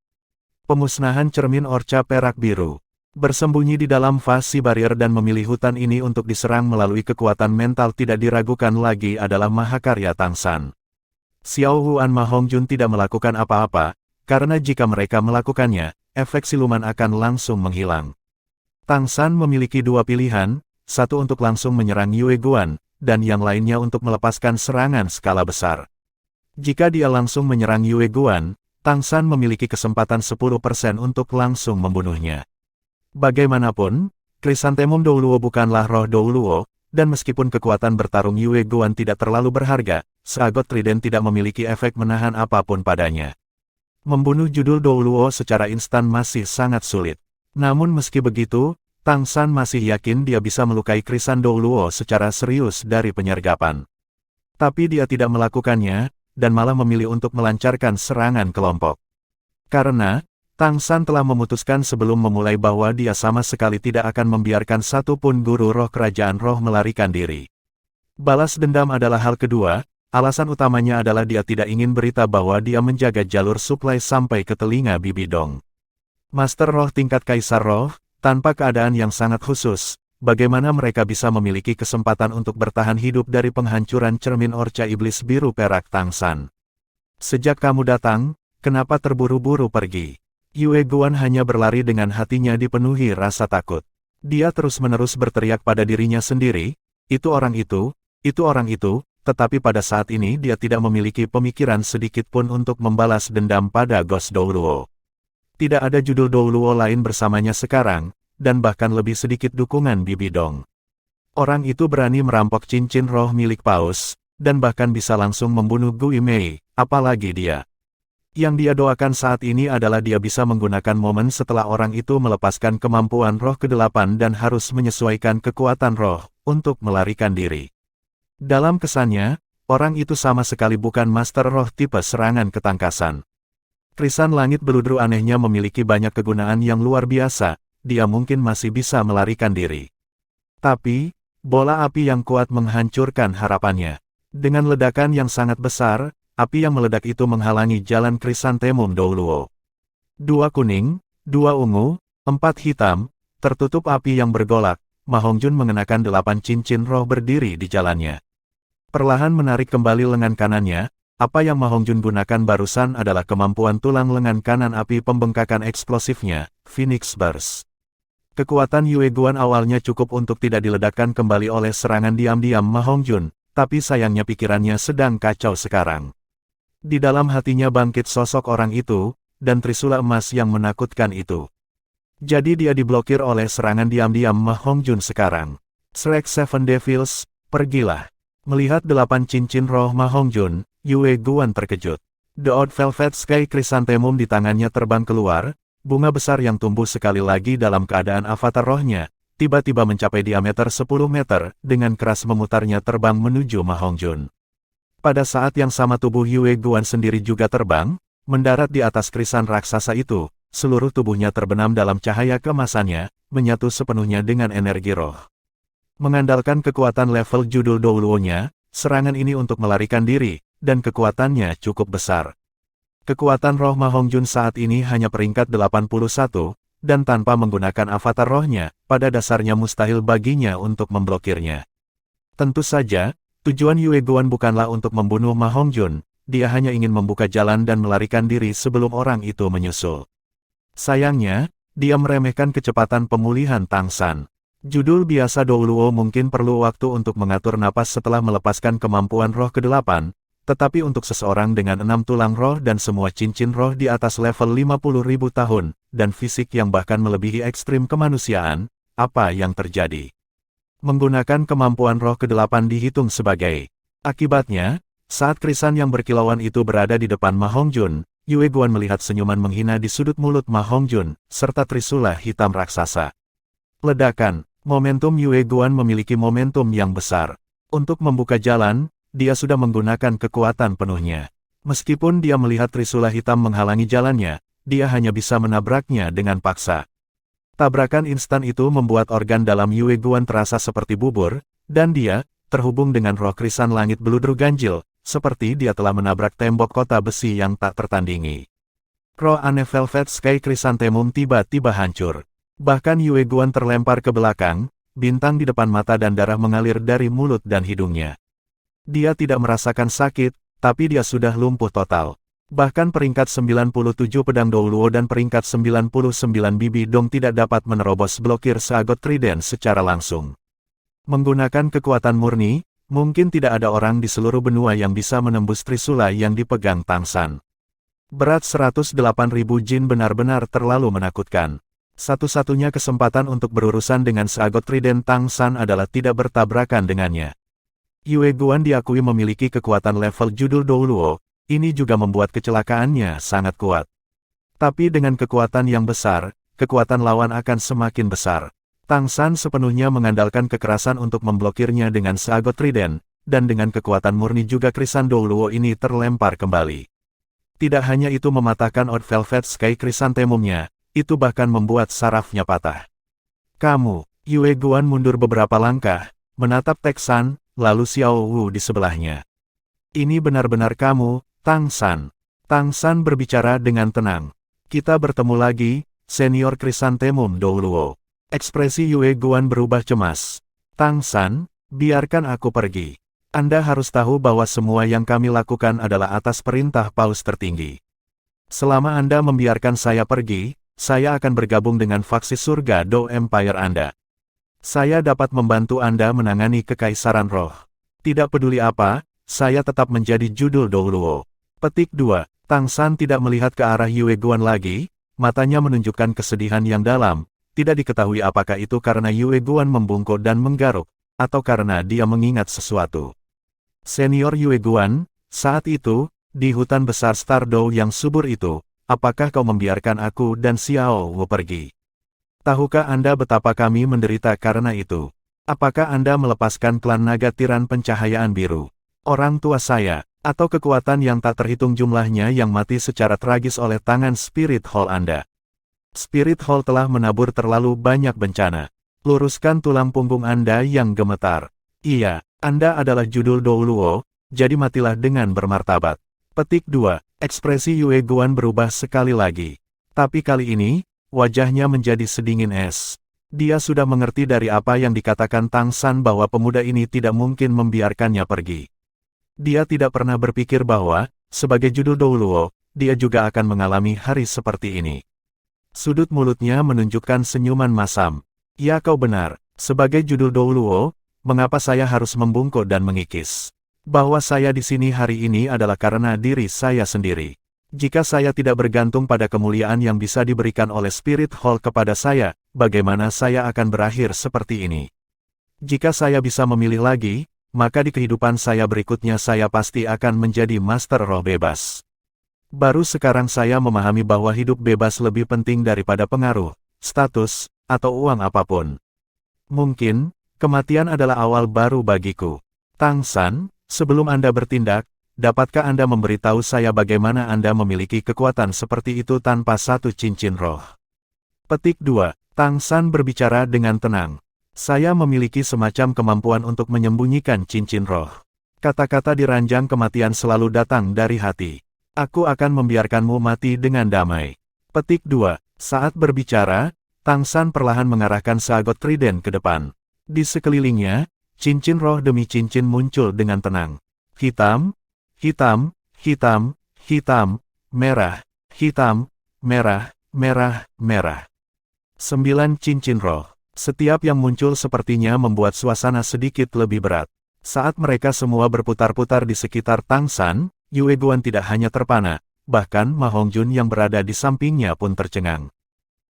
Pemusnahan cermin Orca perak biru. Bersembunyi di dalam fasi barrier dan memilih hutan ini untuk diserang melalui kekuatan mental tidak diragukan lagi adalah mahakarya Tangsan. Xiao Huan Ma Hongjun tidak melakukan apa-apa, karena jika mereka melakukannya, efek siluman akan langsung menghilang. Tangsan memiliki dua pilihan, satu untuk langsung menyerang Yue Guan, dan yang lainnya untuk melepaskan serangan skala besar. Jika dia langsung menyerang Yue Guan, Tangsan memiliki kesempatan 10% untuk langsung membunuhnya. Bagaimanapun, Krisantemum Douluo bukanlah roh Douluo, dan meskipun kekuatan bertarung Yue Guan tidak terlalu berharga, seagot trident tidak memiliki efek menahan apapun padanya. Membunuh judul Douluo secara instan masih sangat sulit. Namun meski begitu, Tangsan masih yakin dia bisa melukai Krisan Douluo secara serius dari penyergapan. Tapi dia tidak melakukannya, dan malah memilih untuk melancarkan serangan kelompok. Karena, Tangsan telah memutuskan sebelum memulai bahwa dia sama sekali tidak akan membiarkan satupun guru roh kerajaan roh melarikan diri. Balas dendam adalah hal kedua, alasan utamanya adalah dia tidak ingin berita bahwa dia menjaga jalur suplai sampai ke telinga Bibi Dong. Master roh tingkat Kaisar Roh, tanpa keadaan yang sangat khusus, bagaimana mereka bisa memiliki kesempatan untuk bertahan hidup dari penghancuran cermin Orca Iblis Biru Perak Tangsan? Sejak kamu datang, kenapa terburu-buru pergi? Yue Guan hanya berlari dengan hatinya dipenuhi rasa takut. Dia terus-menerus berteriak pada dirinya sendiri, itu orang itu, tetapi pada saat ini dia tidak memiliki pemikiran sedikit pun untuk membalas dendam pada Ghost Douluo. Tidak ada judul Douluo lain bersamanya sekarang, dan bahkan lebih sedikit dukungan Bibi Dong. Orang itu berani merampok cincin roh milik Paus, dan bahkan bisa langsung membunuh Gui Mei, apalagi dia. Yang dia doakan saat ini adalah dia bisa menggunakan momen setelah orang itu melepaskan kemampuan roh ke-8 dan harus menyesuaikan kekuatan roh, untuk melarikan diri. Dalam kesannya, orang itu sama sekali bukan master roh tipe serangan ketangkasan. Krisan langit beludru anehnya memiliki banyak kegunaan yang luar biasa, dia mungkin masih bisa melarikan diri. Tapi, bola api yang kuat menghancurkan harapannya. Dengan ledakan yang sangat besar, api yang meledak itu menghalangi jalan Krisantemum Douluo. 2 kuning, 2 ungu, 4 hitam, tertutup api yang bergolak, Ma Hongjun mengenakan 8 cincin roh berdiri di jalannya. Perlahan menarik kembali lengan kanannya, apa yang Ma Hongjun gunakan barusan adalah kemampuan tulang lengan kanan api pembengkakan eksplosifnya, Phoenix Burst. Kekuatan Yue Guan awalnya cukup untuk tidak diledakkan kembali oleh serangan diam-diam Ma Hongjun, tapi sayangnya pikirannya sedang kacau sekarang. Di dalam hatinya bangkit sosok orang itu, dan trisula emas yang menakutkan itu. Jadi dia diblokir oleh serangan diam-diam Ma Hongjun sekarang. Shrek Seven Devils, pergilah. Melihat 8 cincin roh Ma Hongjun, Yue Guan terkejut. The Odd Velvet Sky Chrysanthemum di tangannya terbang keluar, bunga besar yang tumbuh sekali lagi dalam keadaan avatar rohnya, tiba-tiba mencapai diameter 10 meter, dengan keras memutarnya terbang menuju Ma Hongjun. Pada saat yang sama tubuh Yue Guan sendiri juga terbang, mendarat di atas krisan raksasa itu, seluruh tubuhnya terbenam dalam cahaya kemasannya, menyatu sepenuhnya dengan energi roh. Mengandalkan kekuatan level judul Douluo-nya, serangan ini untuk melarikan diri, dan kekuatannya cukup besar. Kekuatan roh Ma Hongjun saat ini hanya peringkat 81, dan tanpa menggunakan avatar rohnya, pada dasarnya mustahil baginya untuk memblokirnya. Tentu saja, tujuan Yue Guan bukanlah untuk membunuh Ma Hongjun, dia hanya ingin membuka jalan dan melarikan diri sebelum orang itu menyusul. Sayangnya, dia meremehkan kecepatan pemulihan Tang San. Judul biasa Douluo mungkin perlu waktu untuk mengatur napas setelah melepaskan kemampuan roh ke-8, tetapi untuk seseorang dengan 6 tulang roh dan semua cincin roh di atas level 50.000 tahun, dan fisik yang bahkan melebihi ekstrim kemanusiaan, apa yang terjadi? Menggunakan kemampuan roh ke-8 dihitung sebagai. Akibatnya, saat krisan yang berkilauan itu berada di depan Ma Hongjun, Yue Guan melihat senyuman menghina di sudut mulut Ma Hongjun, serta trisula hitam raksasa. Ledakan, momentum Yue Guan memiliki momentum yang besar. Untuk membuka jalan, dia sudah menggunakan kekuatan penuhnya. Meskipun dia melihat trisula hitam menghalangi jalannya, dia hanya bisa menabraknya dengan paksa. Tabrakan instan itu membuat organ dalam Yue Guan terasa seperti bubur, dan dia, terhubung dengan roh krisan langit beludru ganjil, seperti dia telah menabrak tembok kota besi yang tak tertandingi. Roh aneh Velvet Sky Chrysanthemum tiba-tiba hancur. Bahkan Yue Guan terlempar ke belakang, bintang di depan mata dan darah mengalir dari mulut dan hidungnya. Dia tidak merasakan sakit, tapi dia sudah lumpuh total. Bahkan peringkat 97 pedang Douluo dan peringkat 99 bibi dong tidak dapat menerobos blokir seagot trident secara langsung. Menggunakan kekuatan murni, mungkin tidak ada orang di seluruh benua yang bisa menembus trisula yang dipegang Tang San. Berat 108.000 jin benar-benar terlalu menakutkan. Satu-satunya kesempatan untuk berurusan dengan seagot trident Tang San adalah tidak bertabrakan dengannya. Yue Guan diakui memiliki kekuatan level judul Douluo, ini juga membuat kecelakaannya sangat kuat. Tapi dengan kekuatan yang besar, kekuatan lawan akan semakin besar. Tang San sepenuhnya mengandalkan kekerasan untuk memblokirnya dengan seagot trident, dan dengan kekuatan murni juga krisan Douluo ini terlempar kembali. Tidak hanya itu mematahkan Odd Velvet Sky Chrysanthemumnya, itu bahkan membuat sarafnya patah. Kamu, Yue Guan mundur beberapa langkah, menatap Tek San, lalu Xiao Wu di sebelahnya. Ini benar-benar kamu, Tang San. Tang San berbicara dengan tenang. Kita bertemu lagi, Senior Chrysanthemum Douluo. Ekspresi Yue Guan berubah cemas. Tang San, biarkan aku pergi. Anda harus tahu bahwa semua yang kami lakukan adalah atas perintah Paus tertinggi. Selama Anda membiarkan saya pergi, saya akan bergabung dengan faksi surga Do Empire Anda. Saya dapat membantu Anda menangani kekaisaran roh. Tidak peduli apa, saya tetap menjadi judul Douluo. Petik 2. Tang San tidak melihat ke arah Yue Guan lagi, matanya menunjukkan kesedihan yang dalam. Tidak diketahui apakah itu karena Yue Guan membungkuk dan menggaruk, atau karena dia mengingat sesuatu. Senior Yue Guan, saat itu, di hutan besar Stardow yang subur itu, apakah kau membiarkan aku dan Xiao Wu pergi? Tahukah Anda betapa kami menderita karena itu? Apakah Anda melepaskan klan naga tiran pencahayaan biru? Orang tua saya, atau kekuatan yang tak terhitung jumlahnya yang mati secara tragis oleh tangan Spirit Hall Anda? Spirit Hall telah menabur terlalu banyak bencana. Luruskan tulang punggung Anda yang gemetar. Iya, Anda adalah judul Douluo, jadi matilah dengan bermartabat. Petik 2. Ekspresi Yue Guan berubah sekali lagi. Tapi kali ini, wajahnya menjadi sedingin es. Dia sudah mengerti dari apa yang dikatakan Tang San bahwa pemuda ini tidak mungkin membiarkannya pergi. Dia tidak pernah berpikir bahwa, sebagai judul Douluo, dia juga akan mengalami hari seperti ini. Sudut mulutnya menunjukkan senyuman masam. Ya kau benar, sebagai judul Douluo, mengapa saya harus membungkuk dan mengikis? Bahwa saya di sini hari ini adalah karena diri saya sendiri. Jika saya tidak bergantung pada kemuliaan yang bisa diberikan oleh Spirit Hall kepada saya, bagaimana saya akan berakhir seperti ini? Jika saya bisa memilih lagi, maka di kehidupan saya berikutnya saya pasti akan menjadi Master Roh Bebas. Baru sekarang saya memahami bahwa hidup bebas lebih penting daripada pengaruh, status, atau uang apapun. Mungkin, kematian adalah awal baru bagiku. Tang San, sebelum Anda bertindak, dapatkah Anda memberitahu saya bagaimana Anda memiliki kekuatan seperti itu tanpa satu cincin roh? Petik 2. Tang San berbicara dengan tenang. Saya memiliki semacam kemampuan untuk menyembunyikan cincin roh. Kata-kata di ranjang kematian selalu datang dari hati. Aku akan membiarkanmu mati dengan damai. Petik 2. Saat berbicara, Tang San perlahan mengarahkan seagot trident ke depan. Di sekelilingnya, cincin roh demi cincin muncul dengan tenang. Hitam, hitam, hitam, hitam, merah, hitam, merah, merah, merah. 9 cincin roh. Setiap yang muncul sepertinya membuat suasana sedikit lebih berat. Saat mereka semua berputar-putar di sekitar Tang San, Yue Guan tidak hanya terpana, bahkan Ma Hongjun yang berada di sampingnya pun tercengang.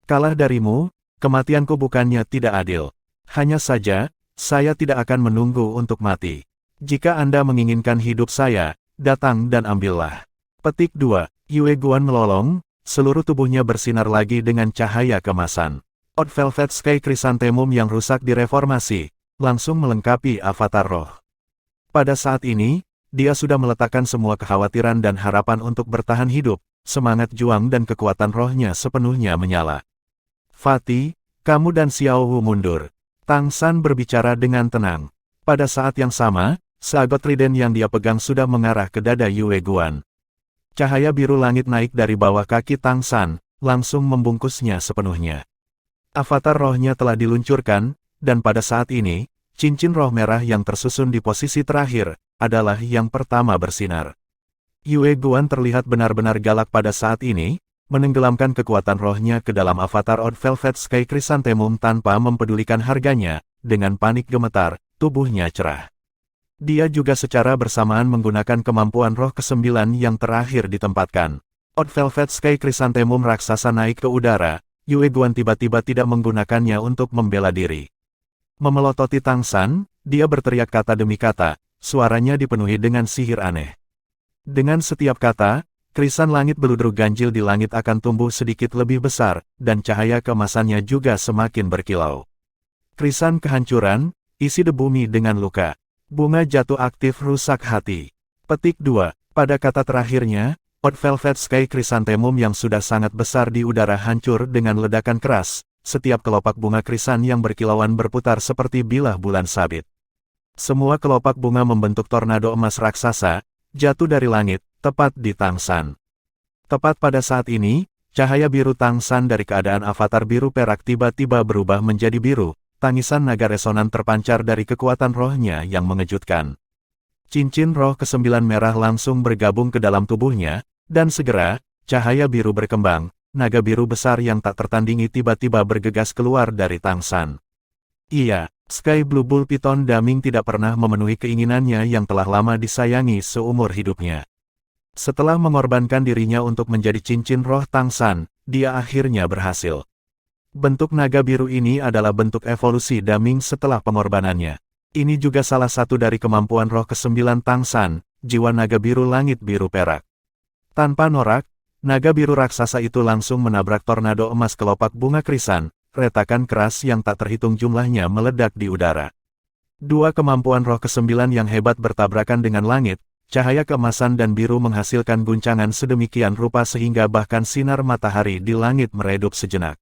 Kalah darimu, kematianku bukannya tidak adil. Hanya saja, saya tidak akan menunggu untuk mati. Jika Anda menginginkan hidup saya, datang dan ambillah. Petik 2. Yue Guan melolong, seluruh tubuhnya bersinar lagi dengan cahaya kemasan. Odd Velvet Sky Chrysanthemum yang rusak direformasi, langsung melengkapi avatar roh. Pada saat ini, dia sudah meletakkan semua kekhawatiran dan harapan untuk bertahan hidup, semangat juang dan kekuatan rohnya sepenuhnya menyala. Fatih, kamu dan Xiao Hu mundur. Tang San berbicara dengan tenang. Pada saat yang sama, seagot trident yang dia pegang sudah mengarah ke dada Yue Guan. Cahaya biru langit naik dari bawah kaki Tang San, langsung membungkusnya sepenuhnya. Avatar rohnya telah diluncurkan, dan pada saat ini, cincin roh merah yang tersusun di posisi terakhir, adalah yang pertama bersinar. Yue Guan terlihat benar-benar galak pada saat ini, menenggelamkan kekuatan rohnya ke dalam avatar Odd Velvet Sky Chrysanthemum tanpa mempedulikan harganya, dengan panik gemetar, tubuhnya cerah. Dia juga secara bersamaan menggunakan kemampuan roh ke-9 yang terakhir ditempatkan. Odd Velvet Sky Chrysanthemum raksasa naik ke udara, Yue Guan tiba-tiba tidak menggunakannya untuk membela diri. Memelototi Tang San, dia berteriak kata demi kata, suaranya dipenuhi dengan sihir aneh. Dengan setiap kata, krisan langit beludruk ganjil di langit akan tumbuh sedikit lebih besar, dan cahaya keemasannya juga semakin berkilau. Krisan kehancuran, isi de bumi dengan luka. Bunga jatuh aktif rusak hati. Petik 2. Pada kata terakhirnya, Odd Velvet Sky Chrysanthemum yang sudah sangat besar di udara hancur dengan ledakan keras, setiap kelopak bunga krisan yang berkilauan berputar seperti bilah bulan sabit. Semua kelopak bunga membentuk tornado emas raksasa, jatuh dari langit, tepat di Tang San. Tepat pada saat ini, cahaya biru Tang San dari keadaan avatar biru perak tiba-tiba berubah menjadi biru, tangisan naga resonan terpancar dari kekuatan rohnya yang mengejutkan. Cincin roh ke-9 merah langsung bergabung ke dalam tubuhnya, dan segera, cahaya biru berkembang, naga biru besar yang tak tertandingi tiba-tiba bergegas keluar dari Tang San. Iya, Sky Blue Bull Python Daming tidak pernah memenuhi keinginannya yang telah lama disayangi seumur hidupnya. Setelah mengorbankan dirinya untuk menjadi cincin roh Tang San, dia akhirnya berhasil. Bentuk naga biru ini adalah bentuk evolusi Daming setelah pengorbanannya. Ini juga salah satu dari kemampuan roh ke-9 Tang San, jiwa naga biru langit biru perak. Tanpa norak, naga biru raksasa itu langsung menabrak tornado emas kelopak bunga krisan, retakan keras yang tak terhitung jumlahnya meledak di udara. Dua kemampuan roh ke-9 yang hebat bertabrakan dengan langit, cahaya keemasan dan biru menghasilkan guncangan sedemikian rupa sehingga bahkan sinar matahari di langit meredup sejenak.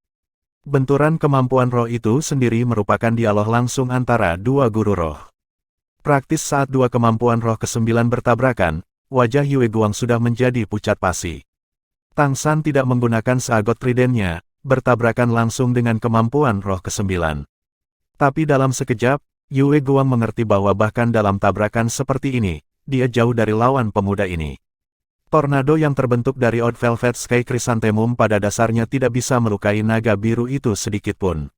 Benturan kemampuan roh itu sendiri merupakan dialog langsung antara dua guru roh. Praktis saat dua kemampuan roh ke-9 bertabrakan, wajah Yue Guan sudah menjadi pucat pasi. Tang San tidak menggunakan seagot tridentnya, bertabrakan langsung dengan kemampuan roh ke-9. Tapi dalam sekejap, Yue Guan mengerti bahwa bahkan dalam tabrakan seperti ini, dia jauh dari lawan pemuda ini. Tornado yang terbentuk dari Odd Velvet Sky Chrysanthemum pada dasarnya tidak bisa melukai naga biru itu sedikitpun.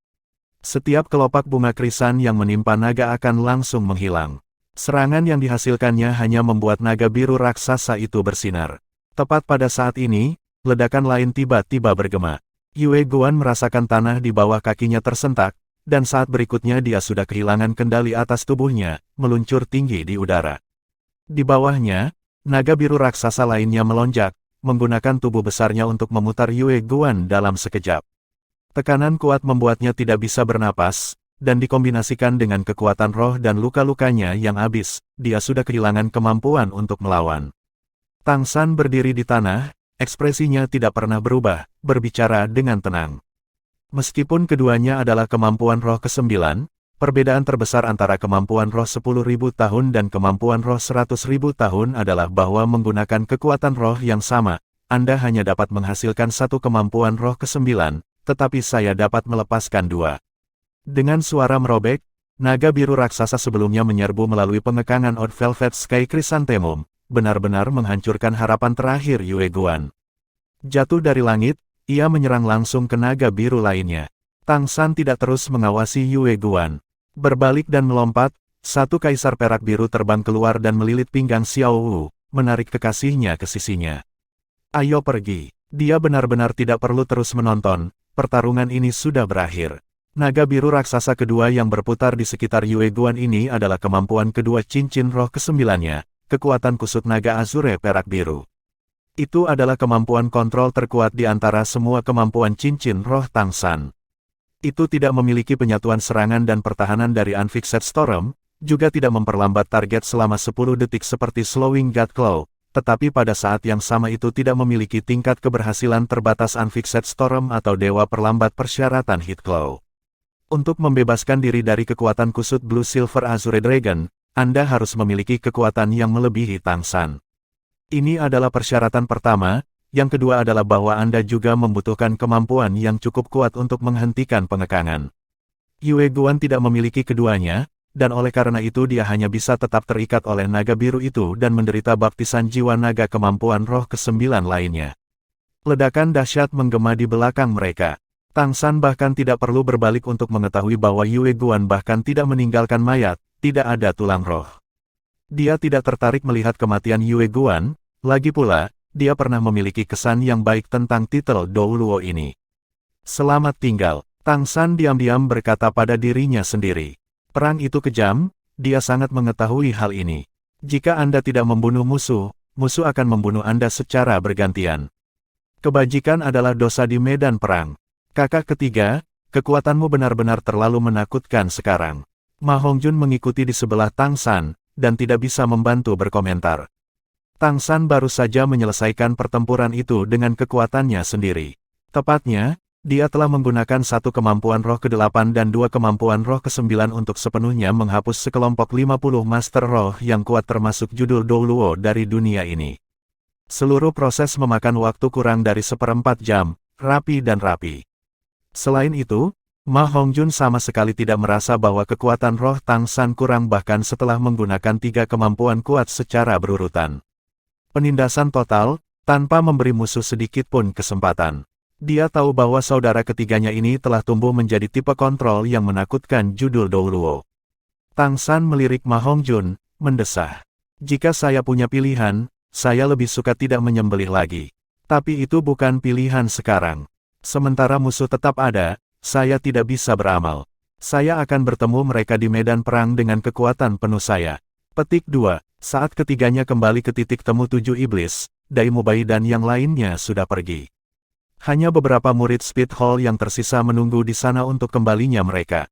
Setiap kelopak bunga krisan yang menimpa naga akan langsung menghilang. Serangan yang dihasilkannya hanya membuat naga biru raksasa itu bersinar. Tepat pada saat ini, ledakan lain tiba-tiba bergema. Yue Guan merasakan tanah di bawah kakinya tersentak, dan saat berikutnya dia sudah kehilangan kendali atas tubuhnya, meluncur tinggi di udara. Di bawahnya, naga biru raksasa lainnya melonjak, menggunakan tubuh besarnya untuk memutar Yue Guan dalam sekejap. Tekanan kuat membuatnya tidak bisa bernapas, dan dikombinasikan dengan kekuatan roh dan luka-lukanya yang habis, dia sudah kehilangan kemampuan untuk melawan. Tang San berdiri di tanah, ekspresinya tidak pernah berubah, berbicara dengan tenang. Meskipun keduanya adalah kemampuan roh ke-9, perbedaan terbesar antara kemampuan roh 10.000 tahun dan kemampuan roh 100.000 tahun adalah bahwa menggunakan kekuatan roh yang sama, Anda hanya dapat menghasilkan satu kemampuan roh ke-9, tetapi saya dapat melepaskan dua. Dengan suara merobek, naga biru raksasa sebelumnya menyerbu melalui pengekangan Odd Velvet Sky Chrysanthemum, benar-benar menghancurkan harapan terakhir Yue Guan. Jatuh dari langit, ia menyerang langsung ke naga biru lainnya. Tang San tidak terus mengawasi Yue Guan. Berbalik dan melompat, satu kaisar perak biru terbang keluar dan melilit pinggang Xiao Wu, menarik kekasihnya ke sisinya. Ayo pergi. Dia benar-benar tidak perlu terus menonton, pertarungan ini sudah berakhir. Naga biru raksasa kedua yang berputar di sekitar Yue Guan ini adalah kemampuan kedua cincin roh kesembilannya, kekuatan kusut naga azure perak biru. Itu adalah kemampuan kontrol terkuat di antara semua kemampuan cincin roh Tang San. Itu tidak memiliki penyatuan serangan dan pertahanan dari Unfixed Storm, juga tidak memperlambat target selama 10 detik seperti Slowing God Claw, tetapi pada saat yang sama itu tidak memiliki tingkat keberhasilan terbatas Unfixed Storm atau Dewa Perlambat Persyaratan Hit Claw. Untuk membebaskan diri dari kekuatan kusut Blue Silver Azure Dragon, Anda harus memiliki kekuatan yang melebihi Tang San. Ini adalah persyaratan pertama, yang kedua adalah bahwa Anda juga membutuhkan kemampuan yang cukup kuat untuk menghentikan pengekangan. Yue Guan tidak memiliki keduanya, dan oleh karena itu dia hanya bisa tetap terikat oleh naga biru itu dan menderita baptisan jiwa naga kemampuan roh ke-9 lainnya. Ledakan dahsyat menggema di belakang mereka. Tang San bahkan tidak perlu berbalik untuk mengetahui bahwa Yue Guan bahkan tidak meninggalkan mayat, tidak ada tulang roh. Dia tidak tertarik melihat kematian Yue Guan, lagi pula, dia pernah memiliki kesan yang baik tentang titel Dou Luo ini. Selamat tinggal, Tang San diam-diam berkata pada dirinya sendiri. Perang itu kejam, dia sangat mengetahui hal ini. Jika Anda tidak membunuh musuh, musuh akan membunuh Anda secara bergantian. Kebajikan adalah dosa di medan perang. Kakak ketiga, kekuatanmu benar-benar terlalu menakutkan sekarang. Ma Hongjun mengikuti di sebelah Tang San, dan tidak bisa membantu berkomentar. Tang San baru saja menyelesaikan pertempuran itu dengan kekuatannya sendiri. Tepatnya, dia telah menggunakan satu kemampuan roh ke-8 dan dua kemampuan roh ke-9 untuk sepenuhnya menghapus sekelompok 50 master roh yang kuat termasuk judul Dou Luo dari dunia ini. Seluruh proses memakan waktu kurang dari 1/4 jam, rapi dan rapi. Selain itu, Ma Hongjun sama sekali tidak merasa bahwa kekuatan roh Tang San kurang bahkan setelah menggunakan 3 kemampuan kuat secara berurutan. Penindasan total, tanpa memberi musuh sedikit pun kesempatan. Dia tahu bahwa saudara ketiganya ini telah tumbuh menjadi tipe kontrol yang menakutkan judul Dou Luo. Tang San melirik Ma Hongjun, mendesah. Jika saya punya pilihan, saya lebih suka tidak menyembelih lagi. Tapi itu bukan pilihan sekarang. Sementara musuh tetap ada, saya tidak bisa beramal. Saya akan bertemu mereka di medan perang dengan kekuatan penuh saya. Petik 2. Saat ketiganya kembali ke titik temu 7 iblis, Dai Mubai dan yang lainnya sudah pergi. Hanya beberapa murid Speed Hall yang tersisa menunggu di sana untuk kembalinya mereka.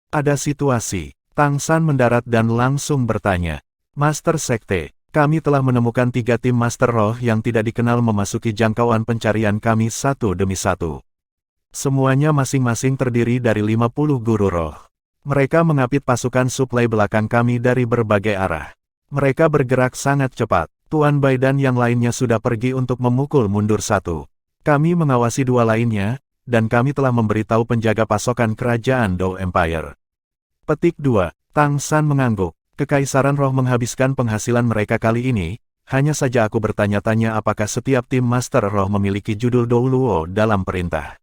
Ada situasi. Tang San mendarat dan langsung bertanya. Master Sekte, kami telah menemukan 3 tim Master Roh yang tidak dikenal memasuki jangkauan pencarian kami satu demi satu. Semuanya masing-masing terdiri dari 50 guru roh. Mereka mengapit pasukan suplai belakang kami dari berbagai arah. Mereka bergerak sangat cepat. Tuan Bai dan yang lainnya sudah pergi untuk memukul mundur satu. Kami mengawasi 2 lainnya, dan kami telah memberitahu penjaga pasokan kerajaan Dou Empire. Petik 2. Tang San mengangguk. Kekaisaran roh menghabiskan penghasilan mereka kali ini, hanya saja aku bertanya-tanya apakah setiap tim Master Roh memiliki judul Dou Luo dalam perintah.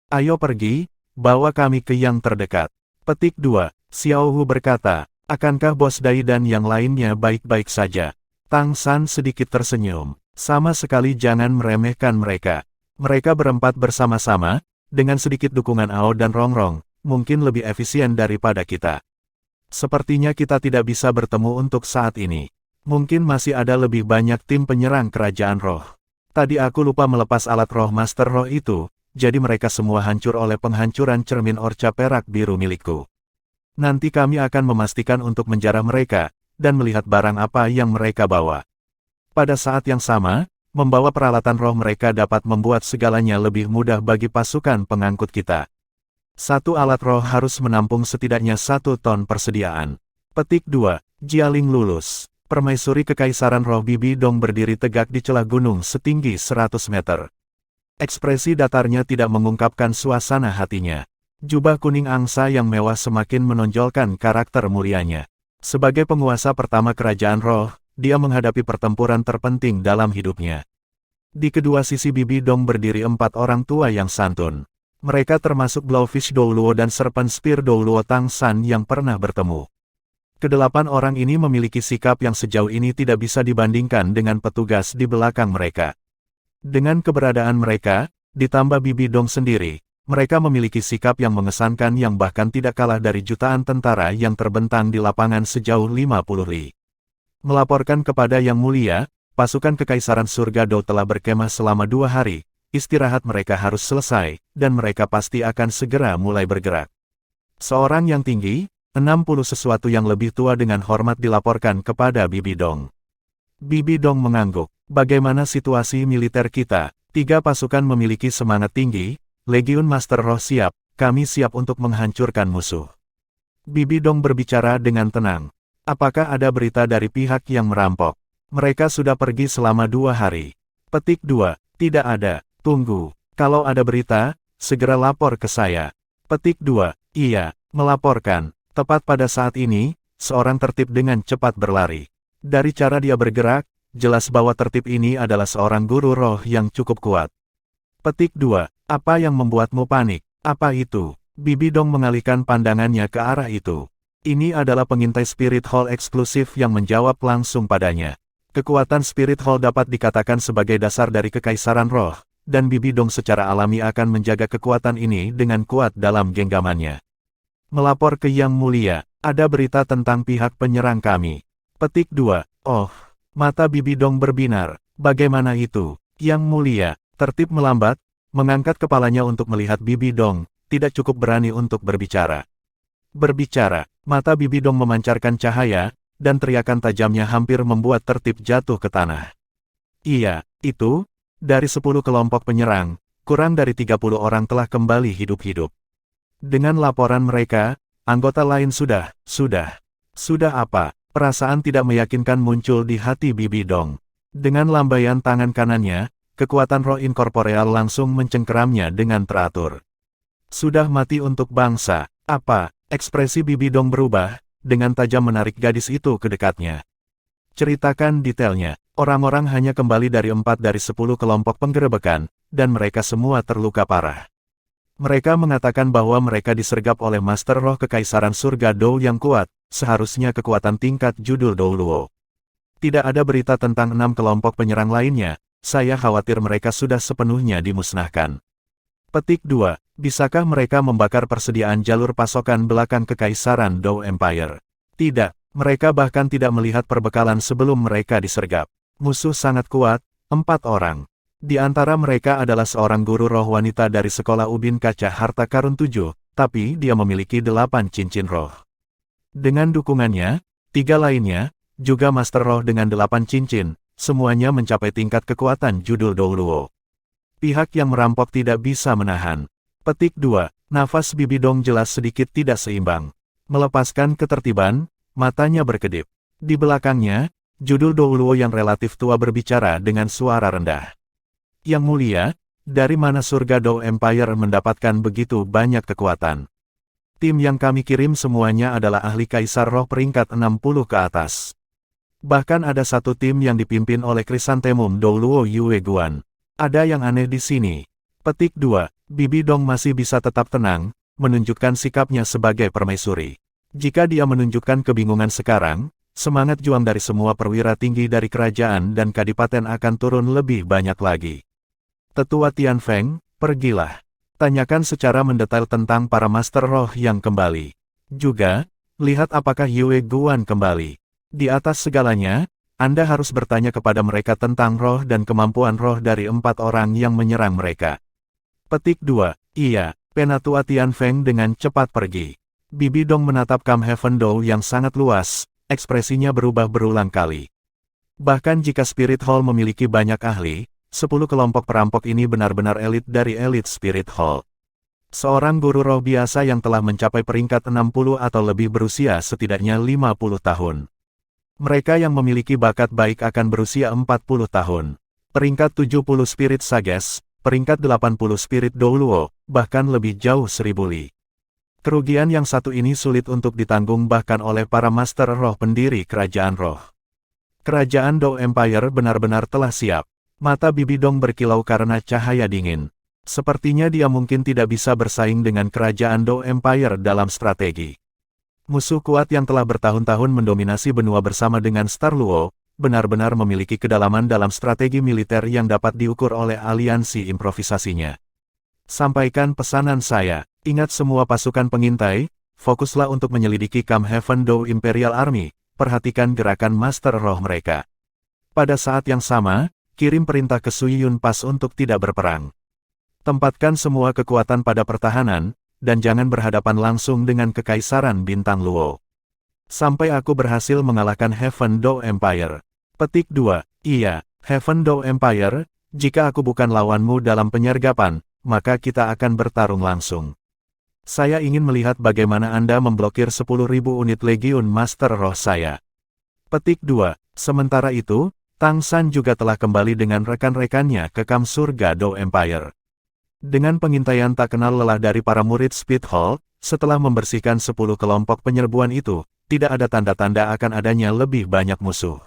Ayo pergi, bawa kami ke yang terdekat. Petik 2. Xiao Hu berkata, akankah Bos Dai dan yang lainnya baik-baik saja? Tang San sedikit tersenyum. Sama sekali jangan meremehkan mereka. Mereka berempat bersama-sama, dengan sedikit dukungan Ao dan Rongrong, mungkin lebih efisien daripada kita. Sepertinya kita tidak bisa bertemu untuk saat ini. Mungkin masih ada lebih banyak tim penyerang kerajaan roh. Tadi aku lupa melepas alat roh Master Roh itu, jadi mereka semua hancur oleh penghancuran cermin orca perak biru milikku. Nanti kami akan memastikan untuk menjarah mereka, dan melihat barang apa yang mereka bawa. Pada saat yang sama, membawa peralatan roh mereka dapat membuat segalanya lebih mudah bagi pasukan pengangkut kita. Satu alat roh harus menampung setidaknya 1 ton persediaan. Petik 2. Jialing lulus. Permaisuri Kekaisaran Roh Bibi Dong berdiri tegak di celah gunung setinggi 100 meter. Ekspresi datarnya tidak mengungkapkan suasana hatinya. Jubah kuning angsa yang mewah semakin menonjolkan karakter mulianya. Sebagai penguasa pertama kerajaan roh, dia menghadapi pertempuran terpenting dalam hidupnya. Di kedua sisi Bibi Dong berdiri 4 orang tua yang santun. Mereka termasuk Blowfish Douluo dan Serpent Spear Douluo Tang San yang pernah bertemu. Kedelapan orang ini memiliki sikap yang sejauh ini tidak bisa dibandingkan dengan petugas di belakang mereka. Dengan keberadaan mereka, ditambah Bibi Dong sendiri, mereka memiliki sikap yang mengesankan yang bahkan tidak kalah dari jutaan tentara yang terbentang di lapangan sejauh 50 li. Melaporkan kepada Yang Mulia, pasukan Kekaisaran Surga Dou telah berkemah selama 2 hari, istirahat mereka harus selesai, dan mereka pasti akan segera mulai bergerak. Seorang yang tinggi, 60 sesuatu yang lebih tua dengan hormat dilaporkan kepada Bibi Dong. Bibi Dong mengangguk. Bagaimana situasi militer kita? 3 pasukan memiliki semangat tinggi, Legiun Master Roh siap, kami siap untuk menghancurkan musuh. Bibi Dong berbicara dengan tenang. Apakah ada berita dari pihak yang merampok? Mereka sudah pergi selama 2 hari. Petik 2, tidak ada, tunggu. Kalau ada berita, segera lapor ke saya. Petik 2, iya, melaporkan. Tepat pada saat ini, seorang tertib dengan cepat berlari. Dari cara dia bergerak, jelas bahwa tertib ini adalah seorang guru roh yang cukup kuat. Petik 2, apa yang membuatmu panik? Apa itu? Bibi Dong mengalihkan pandangannya ke arah itu. Ini adalah pengintai Spirit Hall eksklusif yang menjawab langsung padanya. Kekuatan Spirit Hall dapat dikatakan sebagai dasar dari Kekaisaran Roh, dan Bibi Dong secara alami akan menjaga kekuatan ini dengan kuat dalam genggamannya. Melapor ke Yang Mulia, ada berita tentang pihak penyerang kami. Petik 2, oh, mata Bibi Dong berbinar, bagaimana itu? Yang Mulia, tertib melambat, mengangkat kepalanya untuk melihat Bibi Dong, tidak cukup berani untuk berbicara. Berbicara, mata Bibi Dong memancarkan cahaya, dan teriakan tajamnya hampir membuat tertib jatuh ke tanah. Iya, itu, dari 10 kelompok penyerang, kurang dari 30 orang telah kembali hidup-hidup. Dengan laporan mereka, anggota lain sudah apa? Perasaan tidak meyakinkan muncul di hati Bibi Dong. Dengan lambaian tangan kanannya, kekuatan roh inkorporeal langsung mencengkeramnya dengan teratur. Sudah mati untuk bangsa, apa? Ekspresi Bibi Dong berubah, dengan tajam menarik gadis itu ke dekatnya. Ceritakan detailnya, orang-orang hanya kembali dari 4 dari 10 kelompok penggerebekan, dan mereka semua terluka parah. Mereka mengatakan bahwa mereka disergap oleh Master Roh Kekaisaran Surga Dou yang kuat, seharusnya kekuatan tingkat judul Douluo. Tidak ada berita tentang 6 kelompok penyerang lainnya, saya khawatir mereka sudah sepenuhnya dimusnahkan. Petik 2, bisakah mereka membakar persediaan jalur pasokan belakang Kekaisaran Dou Empire? Tidak, mereka bahkan tidak melihat perbekalan sebelum mereka disergap. Musuh sangat kuat, 4 orang. Di antara mereka adalah seorang guru roh wanita dari sekolah Ubin Kaca Harta Karun 7, tapi dia memiliki 8 cincin roh. Dengan dukungannya, 3 lainnya, juga Master Roh dengan 8 cincin, semuanya mencapai tingkat kekuatan judul Douluo. Pihak yang merampok tidak bisa menahan. Petik 2, nafas Bibi Dong jelas sedikit tidak seimbang. Melepaskan ketertiban, matanya berkedip. Di belakangnya, judul Douluo yang relatif tua berbicara dengan suara rendah. Yang Mulia, dari mana surga Dou Empire mendapatkan begitu banyak kekuatan? Tim yang kami kirim semuanya adalah ahli Kaisar Roh peringkat 60 ke atas. Bahkan ada satu tim yang dipimpin oleh Chrysanthemum Douluo Yue Guan. Ada yang aneh di sini. Petik 2, Bibi Dong masih bisa tetap tenang, menunjukkan sikapnya sebagai permaisuri. Jika dia menunjukkan kebingungan sekarang, semangat juang dari semua perwira tinggi dari kerajaan dan kadipaten akan turun lebih banyak lagi. Tetua Tian Feng, pergilah. Tanyakan secara mendetail tentang para Master Roh yang kembali. Juga, lihat apakah Yue Guan kembali. Di atas segalanya, Anda harus bertanya kepada mereka tentang roh dan kemampuan roh dari 4 orang yang menyerang mereka. Petik 2, iya, Penatua Tian Feng dengan cepat pergi. Bibi Dong menatap Kam Heaven Dou yang sangat luas, ekspresinya berubah berulang kali. Bahkan jika Spirit Hall memiliki banyak ahli, 10 kelompok perampok ini benar-benar elit dari elit Spirit Hall. Seorang guru roh biasa yang telah mencapai peringkat 60 atau lebih berusia setidaknya 50 tahun. Mereka yang memiliki bakat baik akan berusia 40 tahun. Peringkat 70 Spirit Sages, peringkat 80 Spirit Douluo, bahkan lebih jauh 1000 li. Kerugian yang satu ini sulit untuk ditanggung bahkan oleh para Master Roh pendiri Kerajaan Roh. Kerajaan Dou Empire benar-benar telah siap. Mata Bibi Dong berkilau karena cahaya dingin. Sepertinya dia mungkin tidak bisa bersaing dengan kerajaan Dou Empire dalam strategi. Musuh kuat yang telah bertahun-tahun mendominasi benua bersama dengan Star Luo, benar-benar memiliki kedalaman dalam strategi militer yang dapat diukur oleh aliansi improvisasinya. Sampaikan pesanan saya, ingat semua pasukan pengintai, fokuslah untuk menyelidiki Camp Heaven Dou Imperial Army, perhatikan gerakan Master Roh mereka. Pada saat yang sama, kirim perintah ke Sui Yun Pas untuk tidak berperang. Tempatkan semua kekuatan pada pertahanan, dan jangan berhadapan langsung dengan Kekaisaran Bintang Luo. Sampai aku berhasil mengalahkan Heaven Dou Empire. Petik 2. Iya, Heaven Dou Empire, jika aku bukan lawanmu dalam penyergapan, maka kita akan bertarung langsung. Saya ingin melihat bagaimana Anda memblokir 10.000 unit Legiun Master Roh saya. Petik 2. Sementara itu, Tang San juga telah kembali dengan rekan-rekannya ke Camp Surga Dou Empire. Dengan pengintaian tak kenal lelah dari para murid Speed Hall, setelah membersihkan 10 kelompok penyerbuan itu, tidak ada tanda-tanda akan adanya lebih banyak musuh.